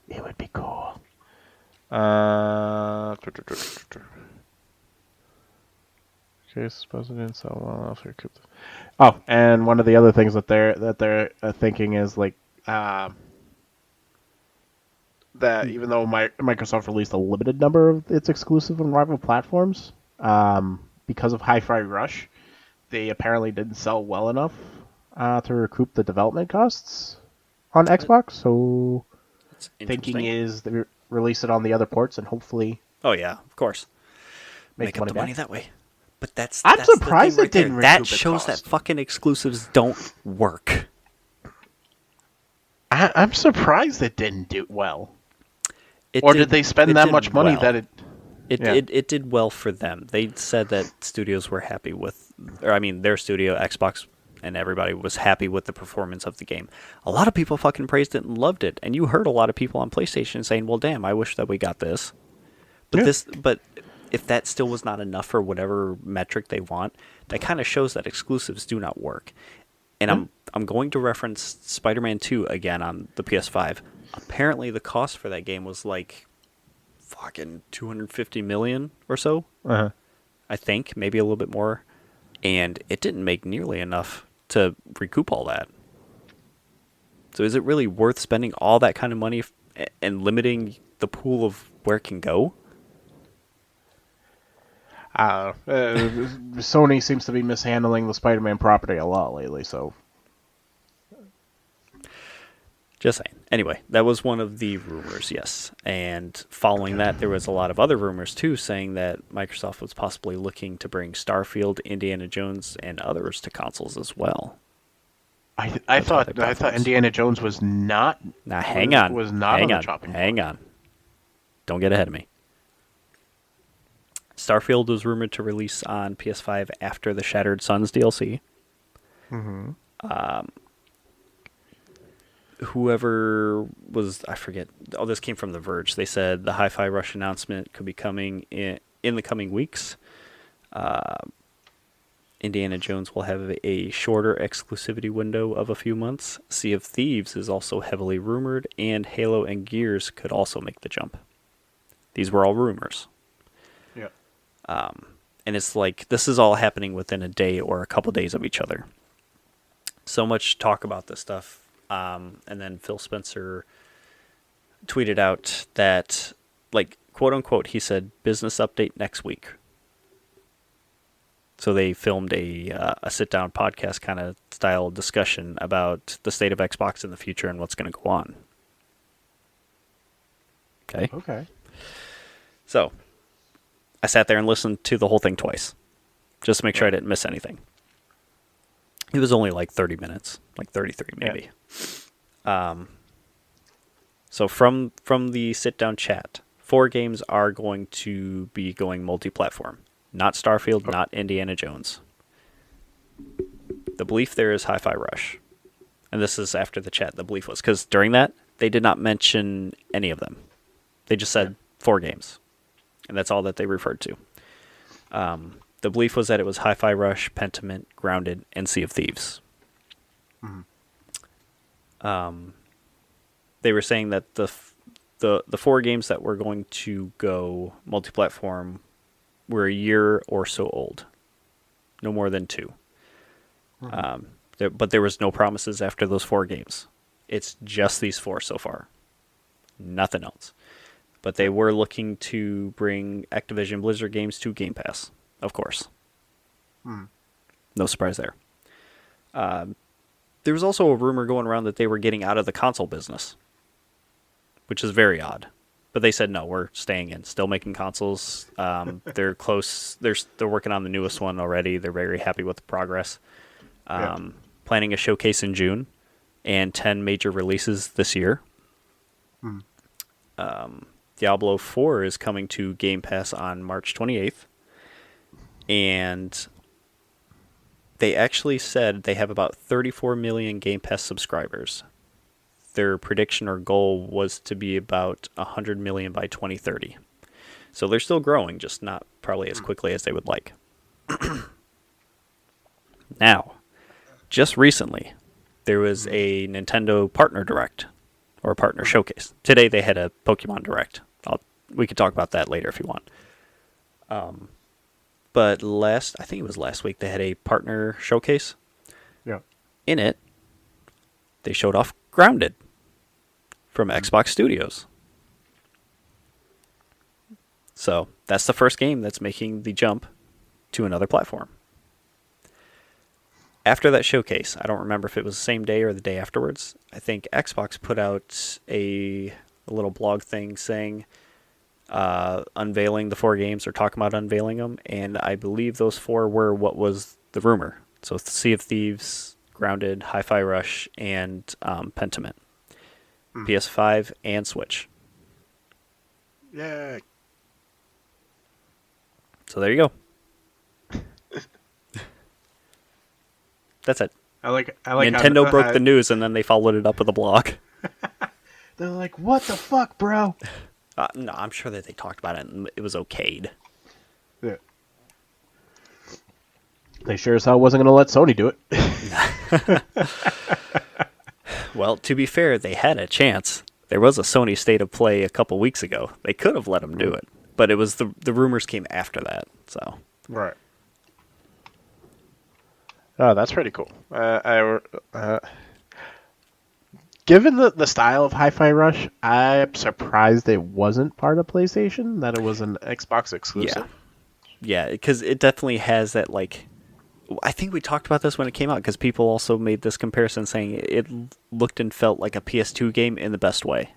It would be cool. Case president, so well after. Oh, and one of the other things that they're thinking is like that even though Microsoft released a limited number of its exclusive and rival platforms, because of Hi-Fi Rush, they apparently didn't sell well enough to recoup the development costs on Xbox. So
It's
thinking
interesting.
is they release it on the other ports and hopefully
Oh yeah, of course.
make
Make up
money
the money
back.
that way. But that's
I'm
that's the thing
surprised
right
it
there.
didn't
That
recoup its
shows that
cost.
fucking exclusives don't work.
I'm surprised it didn't do well.
It
Or did
did
they spend
it
that much
did
money that
well.
it?
It,
Yeah.
it it did well for them. They said that studios were happy with, or I mean, their studio, Xbox, and everybody was happy with the performance of the game. A lot of people fucking praised it and loved it, and you heard a lot of people on PlayStation saying, "Well, damn, I wish that we got this."
Yeah.
But if that still was not enough for whatever metric they want, that kind of shows that exclusives do not work. And
Yeah.
I'm going to reference Spider-Man 2 again on the PS5. Apparently, the cost for that game was like fucking 250 million or so.
Uh-huh.
I think maybe a little bit more, and it didn't make nearly enough to recoup all that. So is it really worth spending all that kind of money and limiting the pool of where it can go?
Sony seems to be mishandling the Spider-Man property a lot lately. So
Just saying. Anyway, that was one of the rumors, yes. And following that, there was a lot of other rumors too, saying that Microsoft was possibly looking to bring Starfield, Indiana Jones, and others to consoles as well.
I
That's how they
thought
platforms.
Indiana Jones was not
Now, hang on,
was not on
hang
the
on,
chopping block.
hang on. Don't get ahead of me. Starfield was rumored to release on PS5 after the Shattered Suns DLC.
Mm-hmm.
Whoever was, I forget. Oh, this came from The Verge. They said the Hi-Fi Rush announcement could be coming in the coming weeks. Indiana Jones will have a shorter exclusivity window of a few months. Sea of Thieves is also heavily rumored, and Halo and Gears could also make the jump. These were all rumors.
Yeah.
And it's like this is all happening within a day or a couple days of each other. So much talk about this stuff. And then Phil Spencer tweeted out that, like, quote unquote, he said, business update next week. So they filmed a sit down podcast kind of style discussion about the state of Xbox in the future and what's going to go on. Okay.
Okay.
So I sat there and listened to the whole thing twice just to make sure I
Right.
didn't miss anything. It was only like 30 minutes, like 33 maybe. So from the sit down chat, 4 games are going to be going multi-platform. Not Starfield, not Indiana Jones. The belief there is Hi-Fi Rush. And this is after the chat, the belief was. Because during that, they did not mention any of them. They just said 4 games. And that's all that they referred to. The belief was that it was Hi-Fi Rush, Pentiment, Grounded, and Sea of Thieves. They were saying that the 4 games that were going to go multi-platform were a year or so old. No more than 2. But there was no promises after those 4 games. It's just these 4 so far. Nothing else. But they were looking to bring Activision Blizzard games to Game Pass, of course.
Hmm.
No surprise there. There was also a rumor going around that they were getting out of the console business, which is very odd. But they said no, we're staying in, still making consoles. They're close. They're working on the newest one already. They're very happy with the progress.
Yeah.
Planning a showcase in June, and 10 major releases this year.
Hmm.
Diablo 4 is coming to Game Pass on March 28th, and they actually said they have about 34 million Game Pass subscribers. Their prediction or goal was to be about 100 million by 2030. So they're still growing, just not probably as quickly as they would like. Now, just recently, there was a Nintendo Partner Direct, or Partner Showcase. Today they had a Pokemon Direct. We could talk about that later if you want. But I think it was last week, they had a Partner Showcase.
Yeah.
In it, they showed off Grounded from Xbox Studios. So that's the first game that's making the jump to another platform. After that showcase, I don't remember if it was the same day or the day afterwards, I think Xbox put out a little blog thing saying unveiling the 4 games or talking about unveiling them, and I believe those 4 were what was the rumor. So Sea of Thieves, Grounded, Hi-Fi Rush, and Pentiment. PS5 and Switch.
Yeah.
So there you go. That's it.
I like
Nintendo broke the news, and then they followed it up with a blog.
They're like, what the fuck, bro?
No, I'm sure that they talked about it, and it was okayed.
Yeah. They sure as hell wasn't going to let Sony do it.
Well, to be fair, they had a chance. There was a Sony State of Play a couple weeks ago. They could have let them do it, but it was the rumors came after that. So
Right. Oh, that's pretty cool. Given the style of Hi-Fi Rush, I'm surprised it wasn't part of PlayStation, that it was an Xbox exclusive.
yeah, because it definitely has that, like, I think we talked about this when it came out, because people also made this comparison saying it looked and felt like a PS2 game in the best way.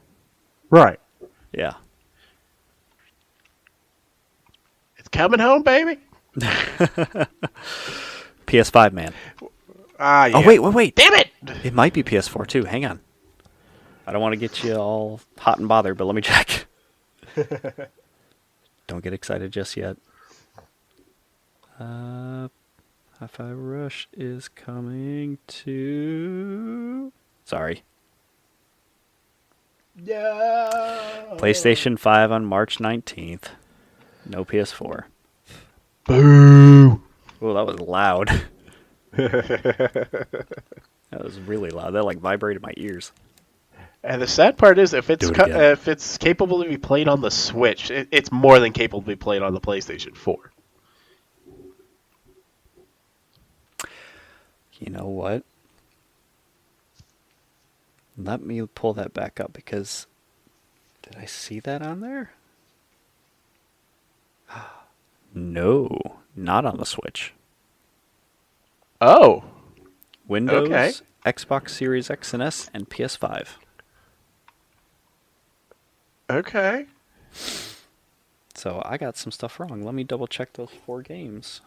Right.
Yeah.
It's coming home, baby.
PS5, man.
Ah, yeah.
Oh, wait.
Damn it!
It might be PS4 too. Hang on. I don't want to get you all hot and bothered, but let me check. Don't get excited just yet. Hi-Fi Rush is coming to... Sorry.
No.
PlayStation 5 on March 19th. No PS4.
Boo.
Oh, that was loud. That was really loud. That like vibrated my ears.
And the sad part is, if it's
Do it again.
if it's capable to be played on the Switch, it's more than capable to be played on the PlayStation 4.
You know what? Let me pull that back up, because did I see that on there? No, not on the Switch.
Oh.
Windows,
Okay.
Xbox Series X and S, and PS5.
Okay.
So I got some stuff wrong. Let me double check those 4 games.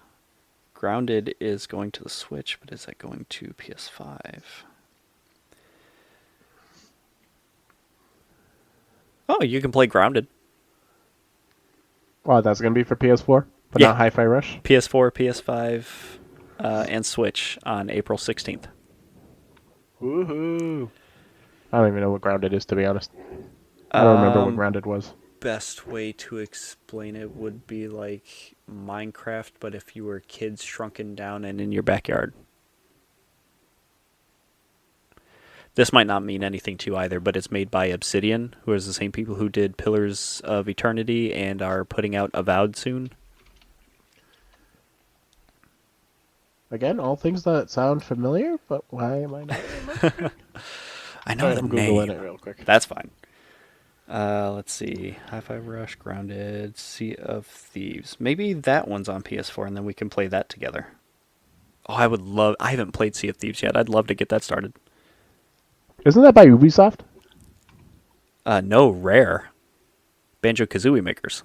Grounded is going to the Switch, but is that going to PS5? Oh, you can play Grounded.
Well, that's going to be for PS4, but
Yeah.
not Hi-Fi Rush?
PS4, PS5, and Switch on April 16th.
Woohoo. I don't even know what Grounded is, to be honest. I don't remember what Grounded was.
Best way to explain it would be like Minecraft, but if you were kids shrunken down and in your backyard. This might not mean anything to you either, but it's made by Obsidian, who is the same people who did Pillars of Eternity and are putting out Avowed soon.
Again, all things that sound familiar, but why am I not remembering?
I know the
I'm
name.
Googling it real quick.
That's fine. Let's see. Hi-Fi Rush, Grounded, Sea of Thieves. Maybe that one's on PS4, and then we can play that together. Oh, I would love. I haven't played Sea of Thieves yet. I'd love to get that started.
Isn't that by Ubisoft?
No, Rare. Banjo Kazooie makers.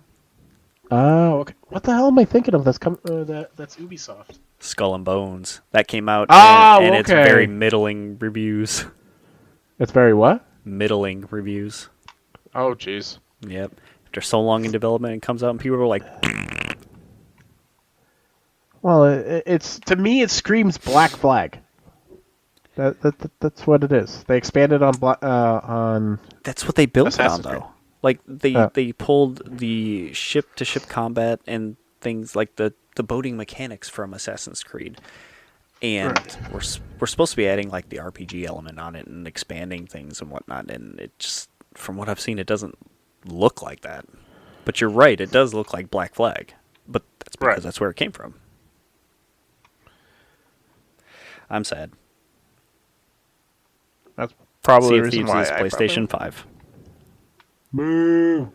Oh, okay. What the hell am I thinking of? That's Ubisoft.
Skull and Bones. That came out,
Oh,
and it's very
okay.
middling reviews.
It's very what?
Middling reviews.
Oh, jeez.
Yep. After so long in development, it comes out, and people are like,
Well, it's to me, it screams Black Flag. That's what it is. They expanded on.
that's what they built it on,
Assassin's Creed.
though. Like,
Uh,
they pulled the ship-to-ship combat and things like the boating mechanics from Assassin's Creed. And
right.
we're supposed to be adding like the RPG element on it and expanding things and whatnot, and it just, from what I've seen, it doesn't look like that. But you're right, it does look like Black Flag, but that's because
Right.
that's where it came from. I'm sad.
That's probably
Sea
the
of
reason
Thieves
why
is
I
PlayStation 5.
Boo.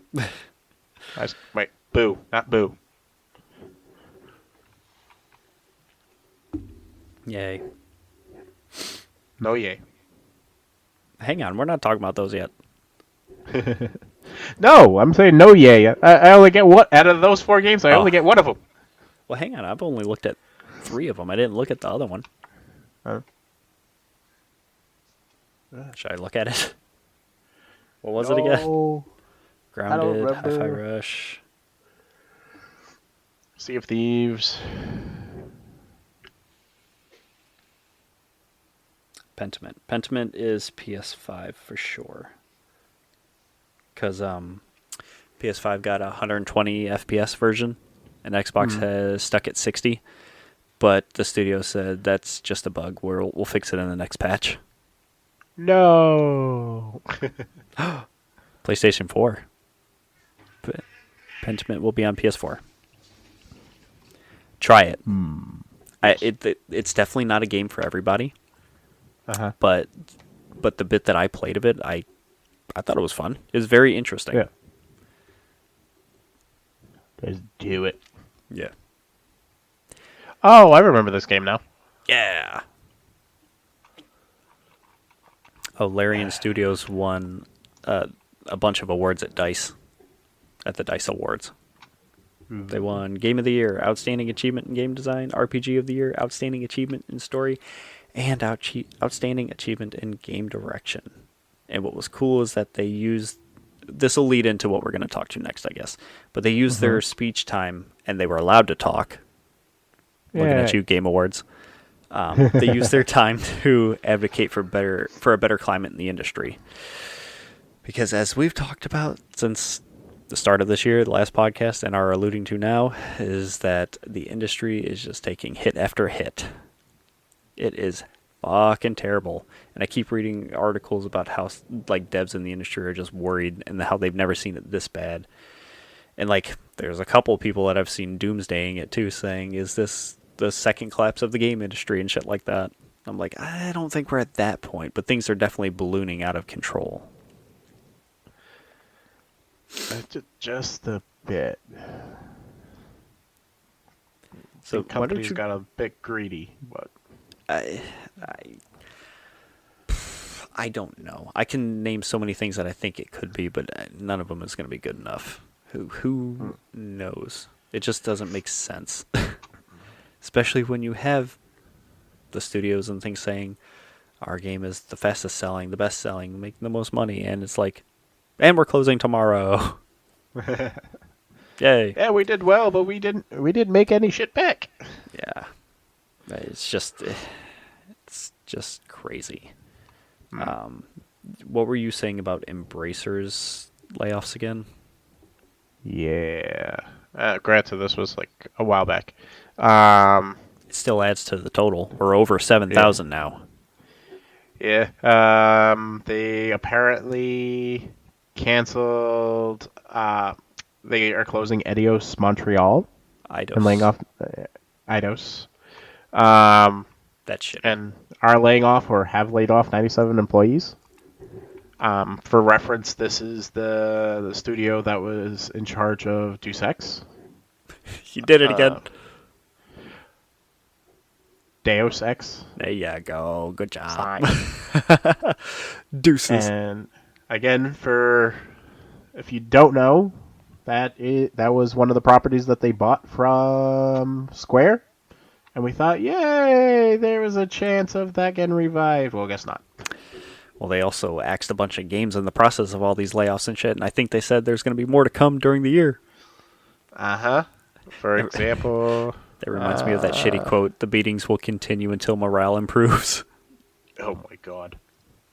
Wait, boo, not boo.
Yay.
No, yay.
Hang on, we're not talking about those yet.
No, I'm saying no, yay. I only get what out of those 4 games. I
Oh.
only get one of them.
Well, hang on, I've only looked at 3 of them. I didn't look at the other one.
Uh,
Should I look at it? What was it again?
no.
Grounded, Hi-Fi
remember.
Rush.
Sea of Thieves.
Pentiment. Pentiment is PS5 for sure. Because PS5 got a 120 FPS version, and Xbox has stuck at 60. But the studio said that's just a bug. We'll fix it in the next patch.
No.
PlayStation 4. Pentiment will be on PS4. Try it. It's definitely not a game for everybody.
Uh-huh.
But the bit that I played of it, I thought it was fun. It was very interesting.
Yeah. Just do it.
Yeah.
Oh, I remember this game now.
Yeah. Oh, Larian Studios won a bunch of awards at the DICE Awards. They won Game of the Year, Outstanding Achievement in Game Design, RPG of the Year, Outstanding Achievement in Story, and Outstanding Achievement in Game Direction. And what was cool is that they used... This will lead into what we're going to talk to next, I guess. But they used their speech time, and they were allowed to talk. Looking at you, Game Awards. They used their time to advocate for a better climate in the industry. Because as we've talked about since the start of this year, the last podcast, and are alluding to now, is that the industry is just taking hit after hit. It is fucking terrible. And I keep reading articles about how like devs in the industry are just worried and how they've never seen it this bad. And like there's a couple of people that I've seen doomsdaying it too, saying, is this the second collapse of the game industry and shit like that? I'm like, I don't think we're at that point, but things are definitely ballooning out of control.
Just a bit.
So
The company's got a bit greedy, but
I I don't know. I can name so many things that I think it could be, but none of them is going to be good enough. Who knows? It just doesn't make sense. Especially when you have the studios and things saying our game is the fastest selling, the best selling, making the most money, and it's like, and we're closing tomorrow. Yay.
yeah, we did well, but we didn't make any shit back.
Yeah. It's just crazy. What were you saying about Embracer's layoffs again?
Yeah. Granted, this was like a while back.
It still adds to the total. We're over 7,000 now.
Yeah. They apparently canceled. They are closing Edios Montreal
Eidos.
and laying off Eidos.
That shit.
And are laying off or have laid off 97 employees. For reference, this is the studio that was in charge of Deus Ex.
You did it again.
Uh, Deus Ex.
There you go. Good job.
Fine.
Deuces.
And again, for if you don't know, that was one of the properties that they bought from Square, and we thought, yay, there was a chance of that getting revived. Well, guess not.
Well, they also axed a bunch of games in the process of all these layoffs and shit, and I think they said there's going to be more to come during the year.
Uh-huh. For example,
That reminds me of that shitty quote, the beatings will continue until morale improves.
oh my god.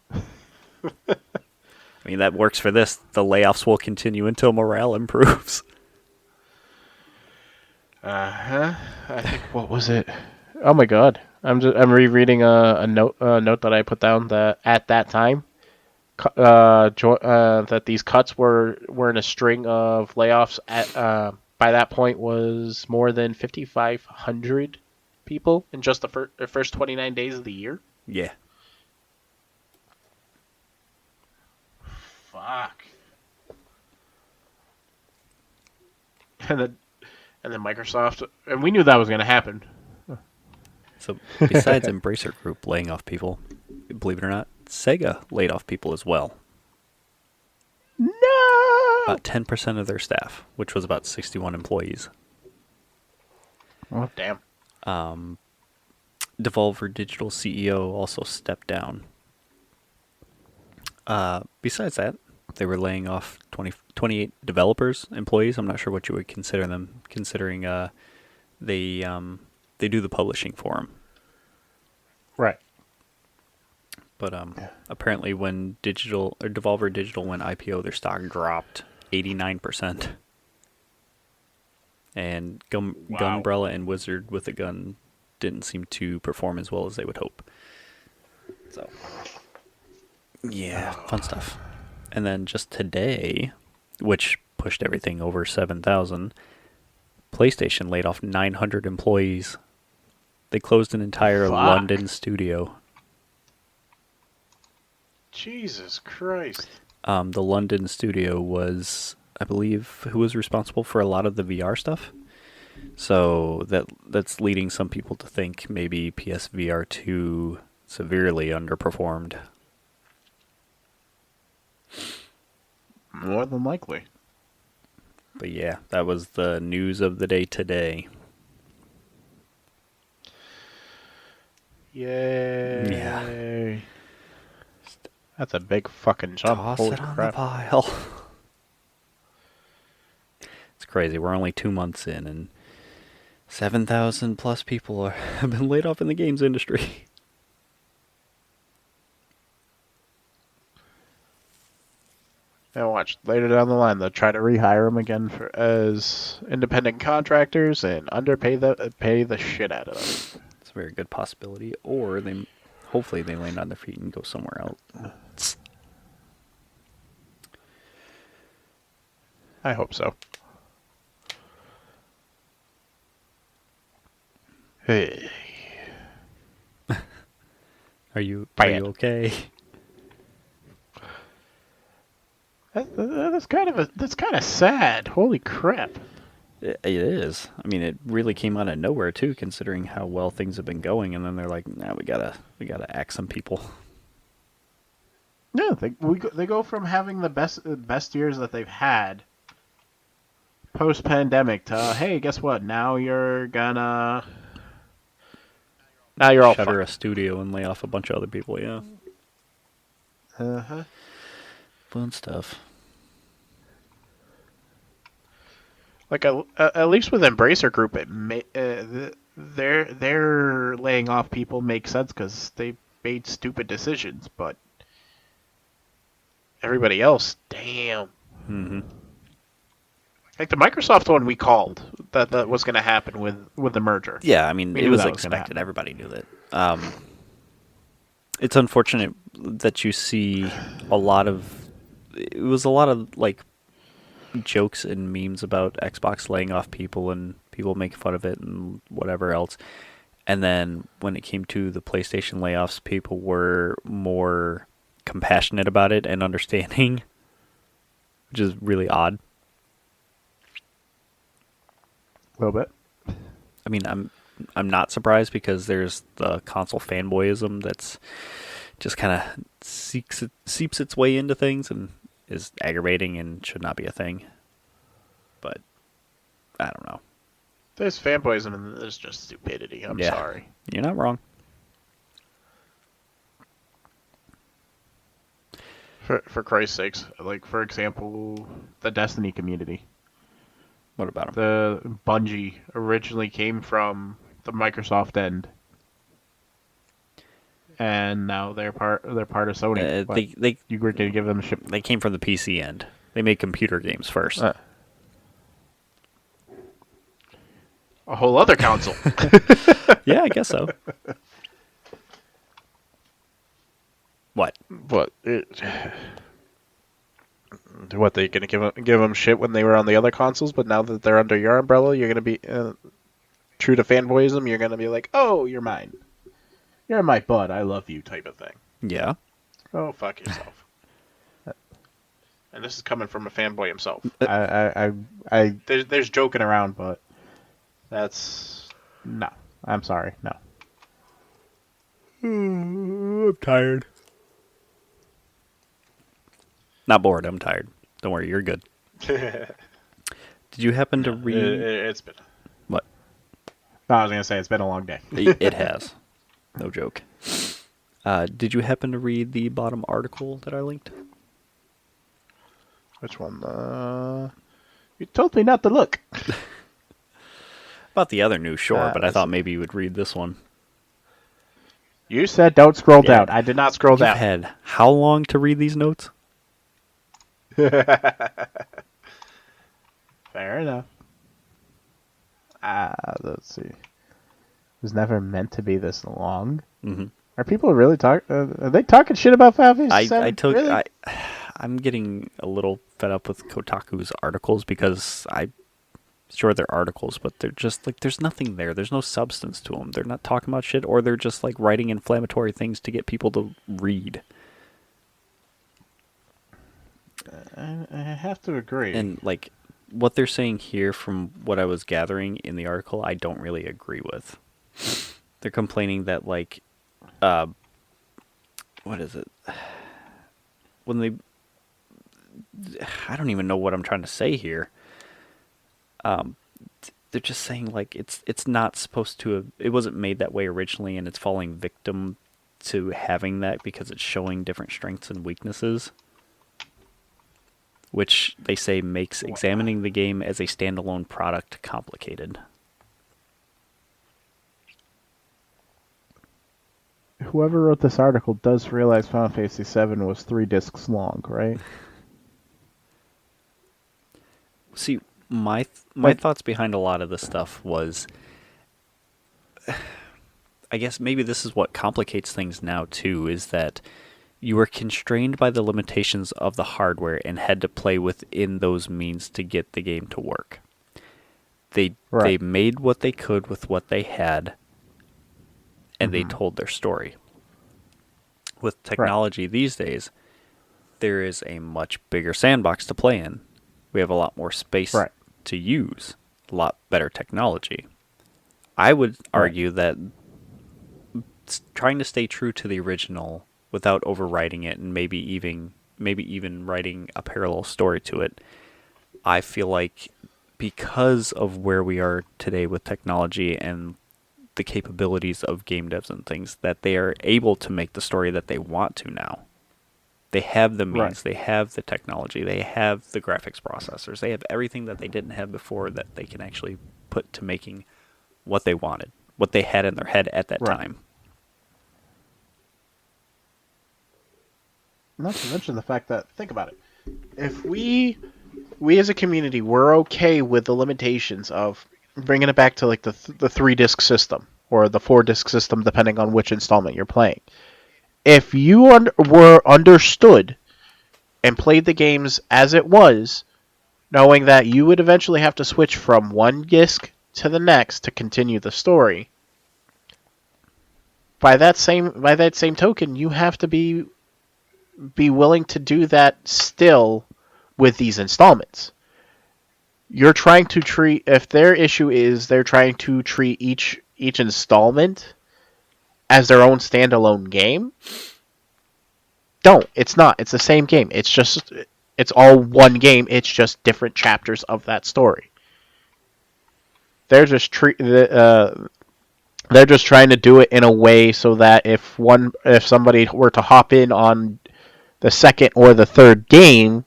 I mean, that works for this. The layoffs will continue until morale improves.
Uh-huh. I think, what was it? Oh my god. I'm rereading a note that I put down that at that time that these cuts were in a string of layoffs at by that point was more than 5,500 people in just the first 29 days of the year.
Yeah.
Fuck. And then Microsoft, and we knew that was going to happen.
So, besides Embracer Group laying off people, believe it or not, Sega laid off people as well.
No.
About 10% of their staff, which was about 61 employees.
Oh damn.
Devolver Digital CEO also stepped down. Besides that, they were laying off 28 developers, employees. I'm not sure what you would consider them, considering they do the publishing for them.
Right.
But apparently, when Devolver Digital went IPO, their stock dropped 89%. And
Wow.
Gunbrella and Wizard with a Gun didn't seem to perform as well as they would hope. So, yeah, fun stuff. And then just today, which pushed everything over 7,000, PlayStation laid off 900 employees. They closed an entire
Fuck.
London studio.
Jesus Christ.
The London studio was, I believe, who was responsible for a lot of the VR stuff. So that's leading some people to think maybe PSVR 2 severely underperformed.
More than likely.
But yeah, that was the news of the day today.
Yay.
Yeah.
That's a big fucking jump.
Toss
Holy
it on
crap.
the pile. It's crazy. We're only 2 months in, and 7,000 plus people have been laid off in the games industry.
Now watch, later down the line, they'll try to rehire them again as independent contractors and pay the shit out of them.
It's a very good possibility. Or hopefully they land on their feet and go somewhere else.
I hope so. Hey.
Are you
Bad.
okay?
That's kind of sad. Holy crap.
It is. I mean, it really came out of nowhere too, considering how well things have been going. And then they're like, "Nah, we gotta axe some people."
No, they go from having the best years that they've had post pandemic to hey, guess what? Now you're all
Shutter a
fucked.
studio and lay off a bunch of other people. Yeah,
Uh-huh.
fun stuff.
Like at least with Embracer Group, their laying off people makes sense because they made stupid decisions. But everybody else, damn.
Mm-hmm.
Like the Microsoft one, we called that was going to happen with the merger.
Yeah, I mean,
We
it
knew
was
that was gonna
expected.
happen.
Everybody knew that. It's unfortunate that you see a lot of. It was a lot of like jokes and memes about Xbox laying off people and people making fun of it and whatever else. And then when it came to the PlayStation layoffs, people were more compassionate about it and understanding, which is really odd.
A little bit.
I mean, I'm not surprised because there's the console fanboyism that's just kind of seeps its way into things and is aggravating and should not be a thing. But I don't know.
There's fanboyism and there's just stupidity. I'm sorry.
You're not wrong.
For Christ's sakes, like for example, the Destiny community.
What about them?
The Bungie originally came from the Microsoft end, and now they're part of Sony. You were going to give them a ship.
They came from the PC end. They made computer games first.
A whole other console.
Yeah, I guess so. What?
What they gonna give them shit when they were on the other consoles, but now that they're under your umbrella, you're gonna be true to fanboyism. You're gonna be like, oh, you're mine, you're my bud, I love you, type of thing.
Yeah.
Oh, fuck yourself. And this is coming from a fanboy himself. There's joking around, but that's no. I'm sorry, no.
I'm tired. Not bored. I'm tired. Don't worry, you're good. Did you happen to read?
It's been.
What?
No, I was gonna say it's been a long day.
It has. No joke. Did you happen to read the bottom article that I linked?
Which one? You told me not to look.
About the other news, sure, but I thought maybe you would read this one.
You said don't scroll down. I did not scroll down.
You've had how long to read these notes?
Fair enough. Let's see. It was never meant to be this long.
Mm-hmm.
Are people really talking? Are they talking shit about Final Fantasy VII? Really?
I'm getting a little fed up with Kotaku's articles because sure they're articles, but they're just like there's nothing there. There's no substance to them. They're not talking about shit, or they're just like writing inflammatory things to get people to read.
I have to agree.
And like what they're saying here, from what I was gathering in the article, I don't really agree with. They're complaining that like, what is it? When I don't even know what I'm trying to say here. They're just saying like it's not supposed to have, it wasn't made that way originally, and it's falling victim to having that because it's showing different strengths and weaknesses, which they say makes examining the game as a standalone product complicated.
Whoever wrote this article does realize Final Fantasy VII was 3 discs long, right?
See, my thoughts behind a lot of this stuff was, I guess maybe this is what complicates things now too, is that you were constrained by the limitations of the hardware and had to play within those means to get the game to work. They made what they could with what they had, and they told their story. With technology these days, there is a much bigger sandbox to play in. We have a lot more space to use, a lot better technology. I would argue that trying to stay true to the original without overwriting it and maybe even writing a parallel story to it, I feel like because of where we are today with technology and the capabilities of game devs and things, that they are able to make the story that they want to now. They have the means, they have the technology, they have the graphics processors, they have everything that they didn't have before that they can actually put to making what they wanted, what they had in their head at that time.
Not to mention the fact that, think about it, if we as a community, we're okay with the limitations of bringing it back to like the 3-disc system or the 4-disc system, depending on which installment you're playing. If you were understood and played the games as it was, knowing that you would eventually have to switch from one disc to the next to continue the story, by that same token, you have to be be willing to do that still with these installments. You're trying to treat, if their issue is they're trying to treat each installment as their own standalone game, don't. It's not. It's the same game. It's all one game. It's just different chapters of that story. They're just they're just trying to do it in a way so that if somebody were to hop in on the second or the third game,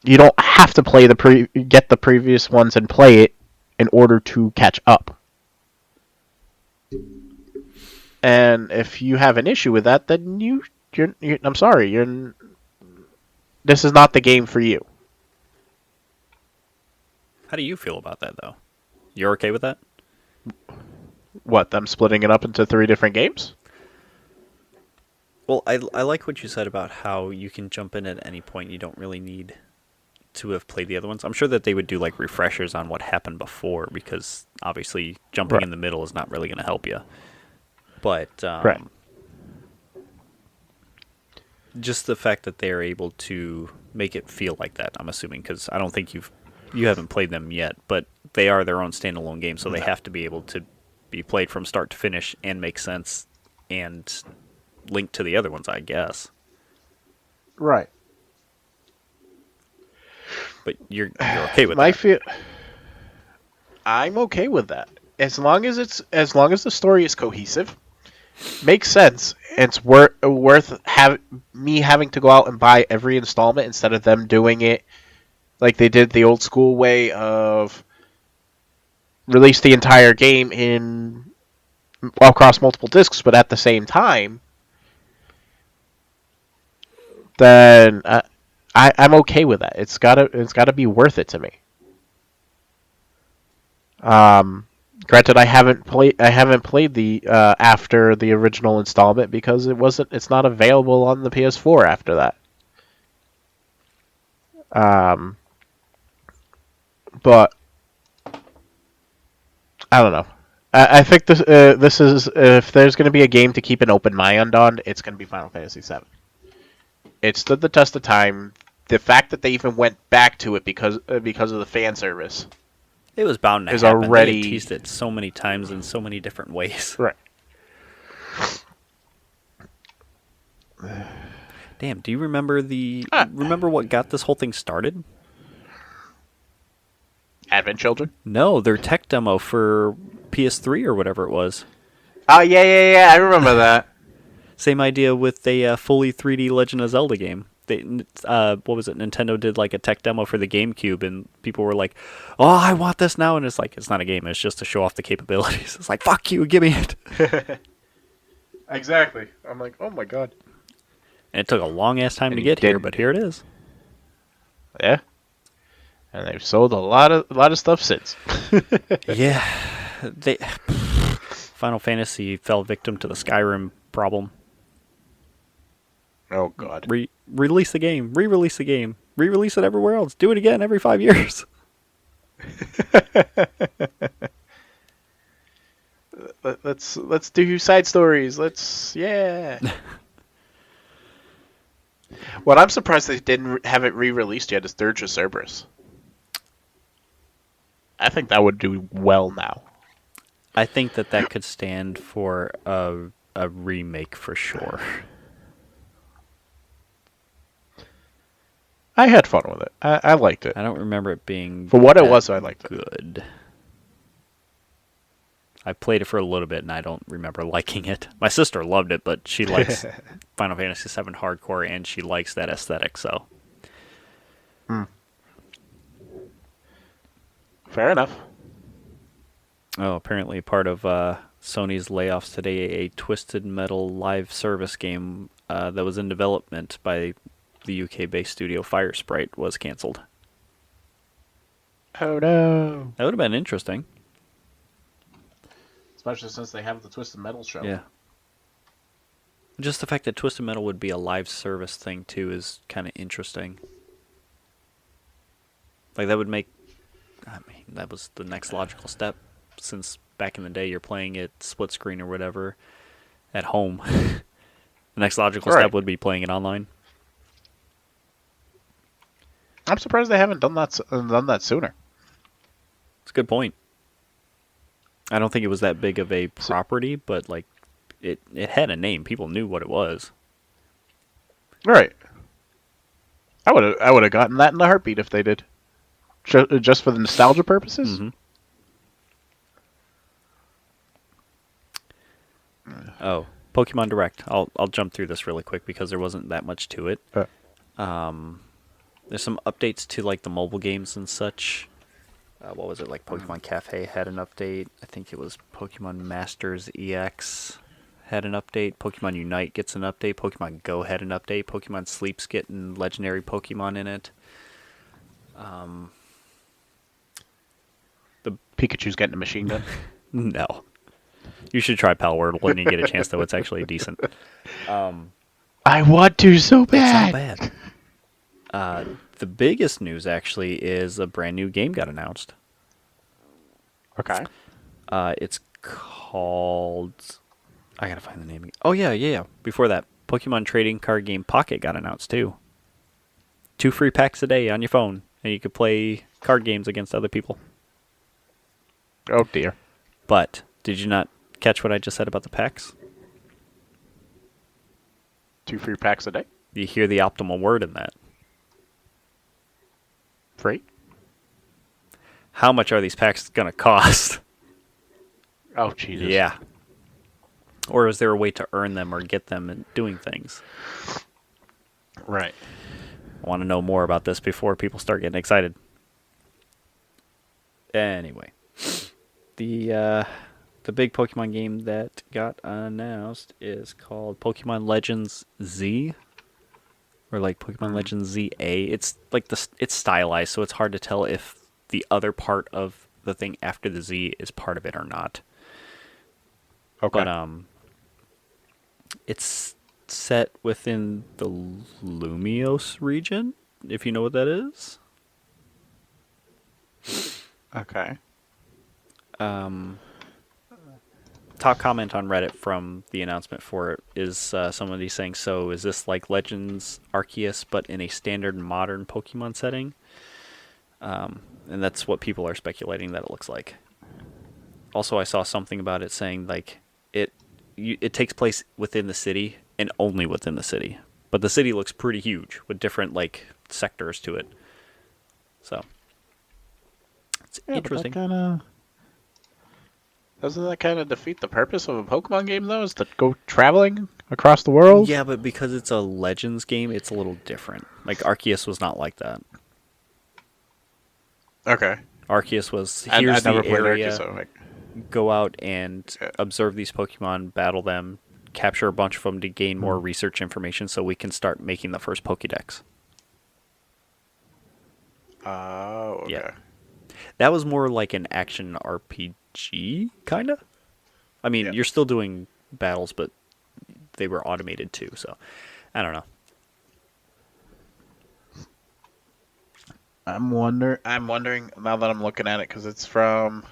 you don't have to get the previous ones and play it in order to catch up. And if you have an issue with that, then I'm sorry, this is not the game for you.
How do you feel about that, though? You're okay with that?
What, them splitting it up into 3 different games?
Well, I like what you said about how you can jump in at any point. You don't really need to have played the other ones. I'm sure that they would do like refreshers on what happened before, because obviously jumping
Right.
in the middle is not really going to help you. But
Right.
just the fact that they are able to make it feel like that, I'm assuming, because I don't think you haven't played them yet, but they are their own standalone game, so they have to be able to be played from start to finish and make sense and link to the other ones, I guess.
Right.
But you're okay with
My
that.
feel I'm okay with that. As long as the story is cohesive, makes sense. It's worth me having to go out and buy every installment instead of them doing it like they did the old school way of release the entire game in across multiple discs, but at the same time. Then I'm okay with that. It's gotta be worth it to me. Granted, I haven't played the after the original installment because it's not available on the PS4 after that. Um, but I don't know. I think this is, if there's going to be a game to keep an open mind on, it's going to be Final Fantasy VII. It stood the test of time. The fact that they even went back to it because of the fan service
It was bound to
is
happen. They had
already
teased it so many times in so many different ways.
right.
Damn, do you remember remember what got this whole thing started?
Advent Children.
No, their tech demo for PS3 or whatever it was.
Oh yeah. I remember that.
Same idea with a fully 3D Legend of Zelda game. What was it? Nintendo did like a tech demo for the GameCube, and people were like, "Oh, I want this now!" And it's like, it's not a game; it's just to show off the capabilities. It's like, "Fuck you, give me it!"
Exactly. I'm like, oh my god.
And it took a long ass time
And
to
he
get here,
didn't.
but here it is.
Yeah. And they've sold a lot of stuff since.
Yeah, they Final Fantasy fell victim to the Skyrim problem.
Oh god.
Release the game, re-release the game, re-release it everywhere else. Do it again every 5 years.
Let's do side stories. Yeah. What I'm surprised they didn't have it re-released yet is Dirge of Cerberus. I think that would do well now.
I think that could stand for a remake for sure.
I had fun with it. I liked it.
I don't remember it being
For what it
that
was, I liked it.
good. I played it for a little bit and I don't remember liking it. My sister loved it, but she likes Final Fantasy VII Hardcore and she likes that aesthetic, so.
Fair enough.
Oh, apparently part of Sony's layoffs today, a Twisted Metal live service game that was in development by the UK-based studio Firesprite was canceled.
Oh no.
That would have been interesting.
Especially since they have the Twisted Metal show.
Yeah. Just the fact that Twisted Metal would be a live service thing too is kind of interesting. Like that would make, I mean, that was the next logical step since back in the day you're playing it split screen or whatever at home. The next logical
Right.
step would be playing it online.
I'm surprised they haven't done that sooner.
It's a good point. I don't think it was that big of a
So,
property, but like it had a name. People knew what it was.
right. I would have gotten that in a heartbeat if they did. Just for the nostalgia purposes.
Mm-hmm. Oh, Pokemon Direct. I'll jump through this really quick because there wasn't that much to it.
Uh,
There's some updates to like the mobile games and such. What was it like? Pokemon Cafe had an update. I think it was Pokemon Masters EX had an update. Pokemon Unite gets an update. Pokemon Go had an update. Pokemon Sleep's getting legendary Pokemon in it. The
Pikachu's getting a machine gun.
No, you should try Pal Wordle when you get a chance. Though it's actually decent.
I want to so
It's not
bad.
bad. The biggest news actually is a brand new game got announced.
Okay.
It's called. I gotta find the name. Oh yeah. Before that, Pokemon trading card game Pocket got announced too. 2 free packs a day on your phone, and you could play card games against other people.
Oh dear.
But did you not catch what I just said about the packs?
2 free packs a day.
You hear the optimal word in that.
Free.
How much are these packs gonna cost?
Oh Jesus.
Yeah. Or is there a way to earn them or get them and doing things?
Right.
I want to know more about this before people start getting excited. Anyway, the big Pokemon game that got announced is called Pokemon Legends Z, or like Pokemon Legends ZA. It's like it's stylized, so it's hard to tell if the other part of the thing after the Z is part of it or not.
Okay.
But it's set within the Lumiose region, if you know what that is.
Okay.
Top comment on Reddit from the announcement for it is somebody saying, "So is this like Legends Arceus, but in a standard modern Pokemon setting?" And that's what people are speculating that it looks like. Also, I saw something about it saying like it takes place within the city and only within the city, but the city looks pretty huge with different like sectors to it. So it's interesting.
Doesn't that kind of defeat the purpose of a Pokemon game, though? Is to go traveling across the world?
Yeah, but because it's a Legends game, it's a little different. Like Arceus was not like that.
Okay.
Arceus was
I
here's
never
the
played
area,
Arceus, so
go out and
yeah.
observe these Pokemon, battle them, capture a bunch of them to gain more research information, so we can start making the first Pokédex.
Oh, okay.
Yeah. That was more like an action RPG, kind of. I mean,
Yeah.
you're still doing battles, but they were automated too. So, I don't know.
I'm wondering now that I'm looking at it because it's from.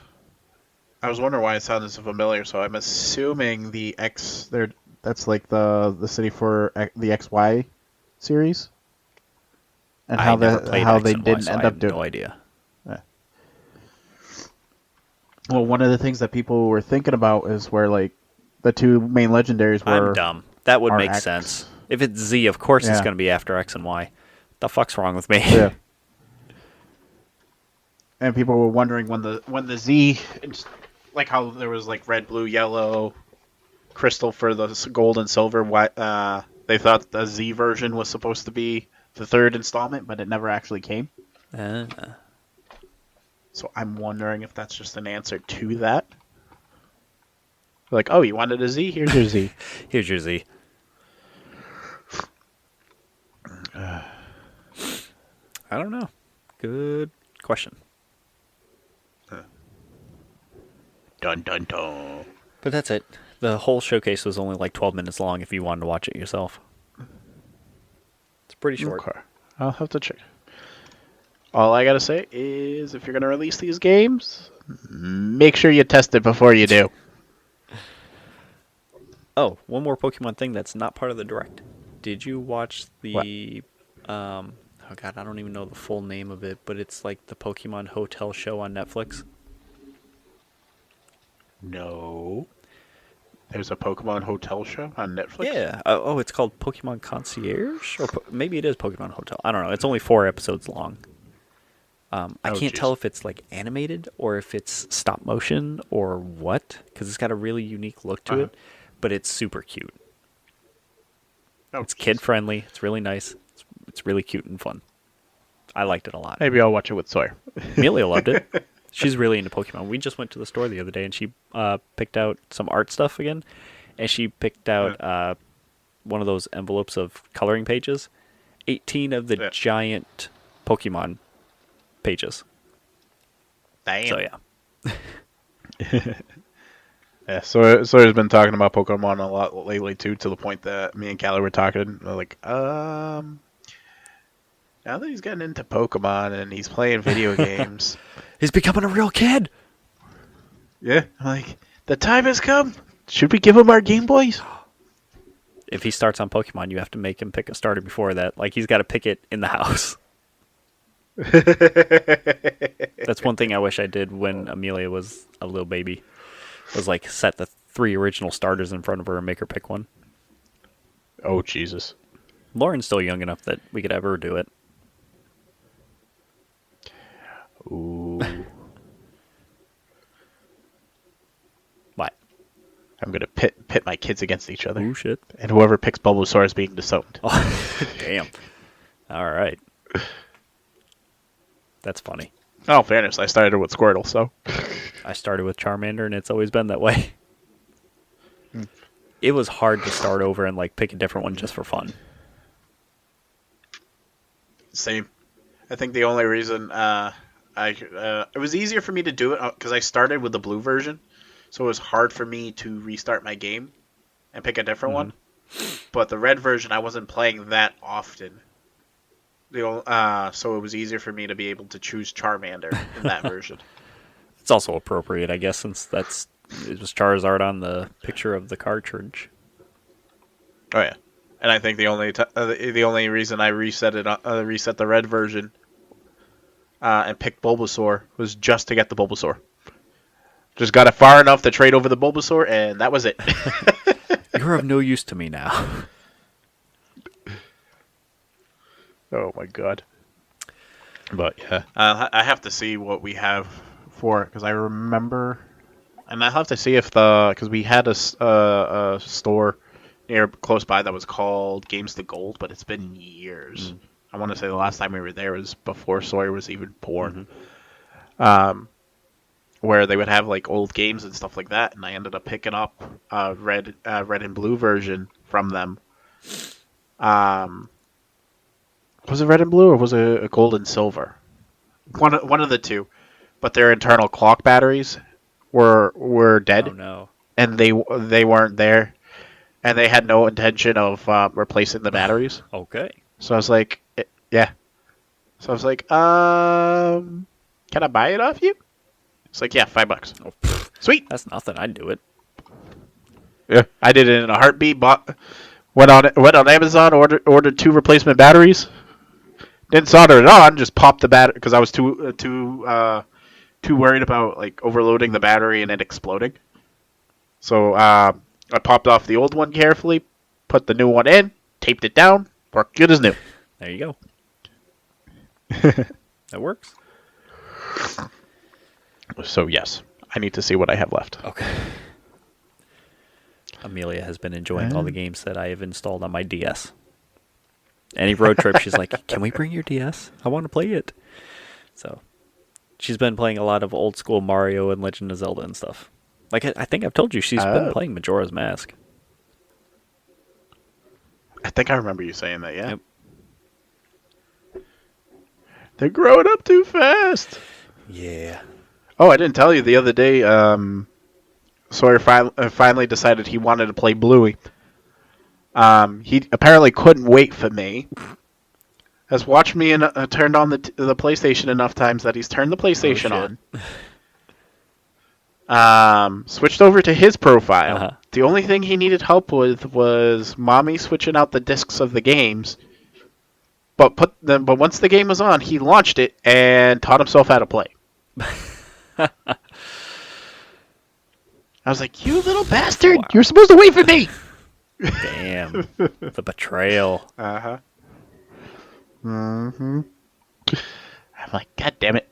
I was wondering why it sounded so familiar. So I'm assuming the X there. That's like the city for the XY series, and
I never played
how
X
they
and Y,
didn't
so
end
I
up
have
doing.
no idea.
Well, one of the things that people were thinking about is where like the two main legendaries
I'm
were
dumb. That would make
RX.
sense. If it's Z, of course it's
Yeah.
going to be after X and Y. The fuck's wrong with me?
Yeah. And people were wondering when the Z, like how there was like red, blue, yellow, crystal for the gold and silver. Why they thought the Z version was supposed to be the third installment, but it never actually came.
Uh,
So I'm wondering if that's just an answer to that. Like, oh, you wanted a Z? Here's your Z.
here's your Z. I don't know. Good question.
Dun dun dun.
But that's it. The whole showcase was only like 12 minutes long if you wanted to watch it yourself. It's pretty short.
Okay. I'll have to check. All I gotta say is, if you're gonna release these games, make sure you test it before you do.
Oh, one more Pokemon thing that's not part of the direct. Did you watch
What?
the oh god, I don't even know the full name of it, but it's like the Pokemon Hotel show on Netflix.
No. There's a Pokemon Hotel show on Netflix.
Yeah. Oh, it's called Pokemon Concierge, or maybe it is Pokemon Hotel. I don't know. It's only 4 episodes long. I
Oh,
can't tell
jeez.
if it's like animated or if it's stop motion or what, because it's got a really unique look to
Uh-huh.
it, but it's super cute.
Oh,
It's kid
jeez.
friendly. It's really nice. It's really cute and fun. I liked it a lot.
Maybe I'll watch it with Sawyer.
Amelia loved it. She's really into Pokemon. We just went to the store the other day and she picked out some art stuff again, and she picked out one of those envelopes of coloring pages, 18 of the
Yeah.
giant Pokemon pages.
Damn.
So yeah.
Yeah, Sawyer's been talking about Pokemon a lot lately too, to the point that me and Callie were talking. We're like, now that he's getting into Pokemon and he's playing video games,
He's becoming a real kid.
yeah, like the time has come. Should we give him our Game Boys?
If he starts on Pokemon, you have to make him pick a starter before that. Like, he's got to pick it in the house. That's one thing I wish I did when Amelia was a little baby. Was like set the 3 original starters in front of her and make her pick one.
Oh Jesus!
Lauren's still young enough that we could have her do it.
Ooh,
What?
I'm gonna pit my kids against each other,
Ooh, shit.
and whoever picks Bulbasaur is being disowned.
Oh, damn. All right. That's funny.
Oh, fairness, I started with Squirtle, so
I started with Charmander, and it's always been that way. It was hard to start over and like pick a different one just for fun.
same. I think the only reason it was easier for me to do it because I started with the blue version, so it was hard for me to restart my game and pick a different one. But the red version, I wasn't playing that often. So it was easier for me to be able to choose Charmander in that version.
It's also appropriate, I guess, since it was Charizard on the picture of the cartridge.
Oh yeah, and I think the only reason I reset the red version and picked Bulbasaur was just to get the Bulbasaur. Just got it far enough to trade over the Bulbasaur, and that was it.
You're of no use to me now.
Oh my god. But yeah, I have to see what we have for it because I remember, and I have to see if because we had a store near close by that was called Games to Gold, but it's been years. I want to say the last time we were there was before Sawyer was even born. Where they would have like old games and stuff like that, and I ended up picking up red and blue version from them. Was it red and blue or was it a gold and silver? One of the two, but their internal clock batteries were dead,
Oh no.
and they weren't there, and they had no intention of replacing the batteries.
Okay.
So I was like, yeah. So I was like, can I buy it off you? It's like, yeah, $5.
Oh, pfft,
Sweet.
that's nothing. I'd do it.
Yeah, I did it in a heartbeat. Went on Amazon, ordered 2 replacement batteries. Didn't solder it on, just popped the battery because I was too worried about like overloading the battery and it exploding. So I popped off the old one carefully, put the new one in, taped it down, worked good as new.
There you go. That works.
So yes, I need to see what I have left.
Okay. Amelia has been enjoying all the games that I have installed on my DS. Any road trip, she's like, "Can we bring your DS? I want to play it." So, she's been playing a lot of old school Mario and Legend of Zelda and stuff. Like I think I've told you, she's been playing Majora's Mask.
I think I remember you saying that. Yeah.
Yep.
They're growing up too fast.
Yeah.
Oh, I didn't tell you the other day. Sawyer finally decided he wanted to play Bluey. He apparently couldn't wait for me. Has watched me and turned on the PlayStation enough times that he's turned the PlayStation on. Switched over to his profile, The only thing he needed help with was mommy switching out the discs of the games. But once the game was on, he launched it and taught himself how to play. I was like, "You little bastard!
Wow.
You're supposed to wait for me."
Damn. The betrayal.
Uh-huh. Mm-hmm. I'm like, God damn it.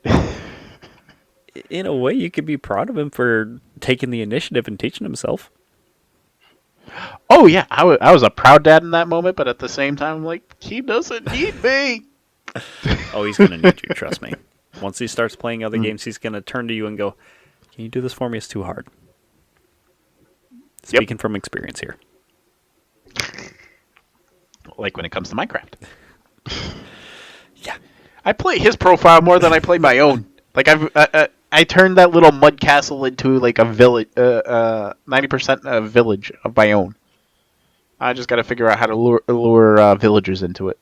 In a way, you could be proud of him for taking the initiative and teaching himself.
Oh, yeah, I was a proud dad in that moment, but at the same time, I'm like, he doesn't need me.
Oh, he's going to need you, trust me. Once he starts playing other games, he's going to turn to you and go, "Can you do this for me? It's too hard." Speaking from experience here.
Like when it comes to Minecraft.
Yeah.
I play his profile more than I play my own. Like I turned that little mud castle into like a village, 90% a village of my own. I just got to figure out how to lure villagers into it.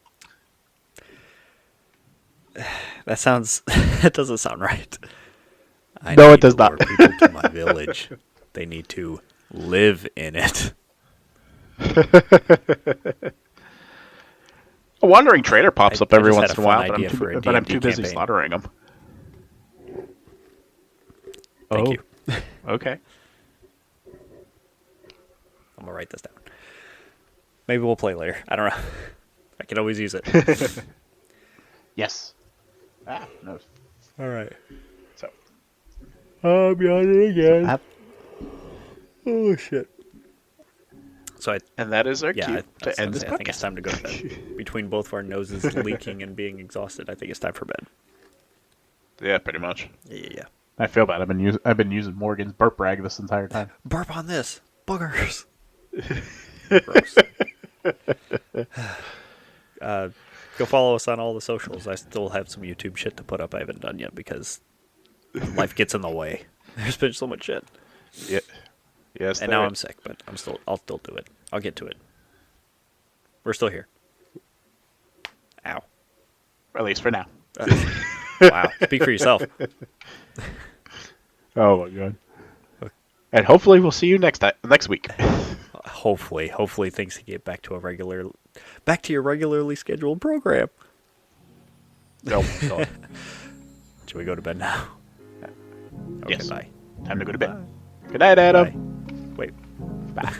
That sounds... That doesn't sound right.
No, it does
to lure
not.
people to my village. They need to live in it.
A wandering trader pops up every
just
once
had
in
a
a
fun
while,
idea for a
but I'm
D&D
too busy
campaign.
slaughtering them.
Thank you.
Okay.
I'm going to write this down. Maybe we'll play later. I don't know. I can always use it.
Yes. No.
All right.
So.
I'm yawning again. Oh, shit. So
And that is our cue
I
to end this
I think it's
podcast.
time to go to bed. Between both of our noses leaking and being exhausted, I think it's time for bed.
Yeah, pretty much.
Yeah.
I feel bad. I've been using Morgan's burp rag this entire time.
Burp on this. Boogers. Gross. Go follow us on all the socials. I still have some YouTube shit to put up I haven't done yet because life gets in the way. There's been so much shit.
Yeah. Yes.
And now I'm sick, but I'll still do it. I'll get to it. We're still here. Ow.
At least for now.
Wow. Speak for yourself.
Oh my god. And hopefully we'll see you next week.
Hopefully things can get back to your regularly scheduled program.
Oh god.
Should we go to bed now? Okay,
Yes.
bye.
Time to go to bed.
Bye.
Good night, Adam.
Bye. Wait.
Bye.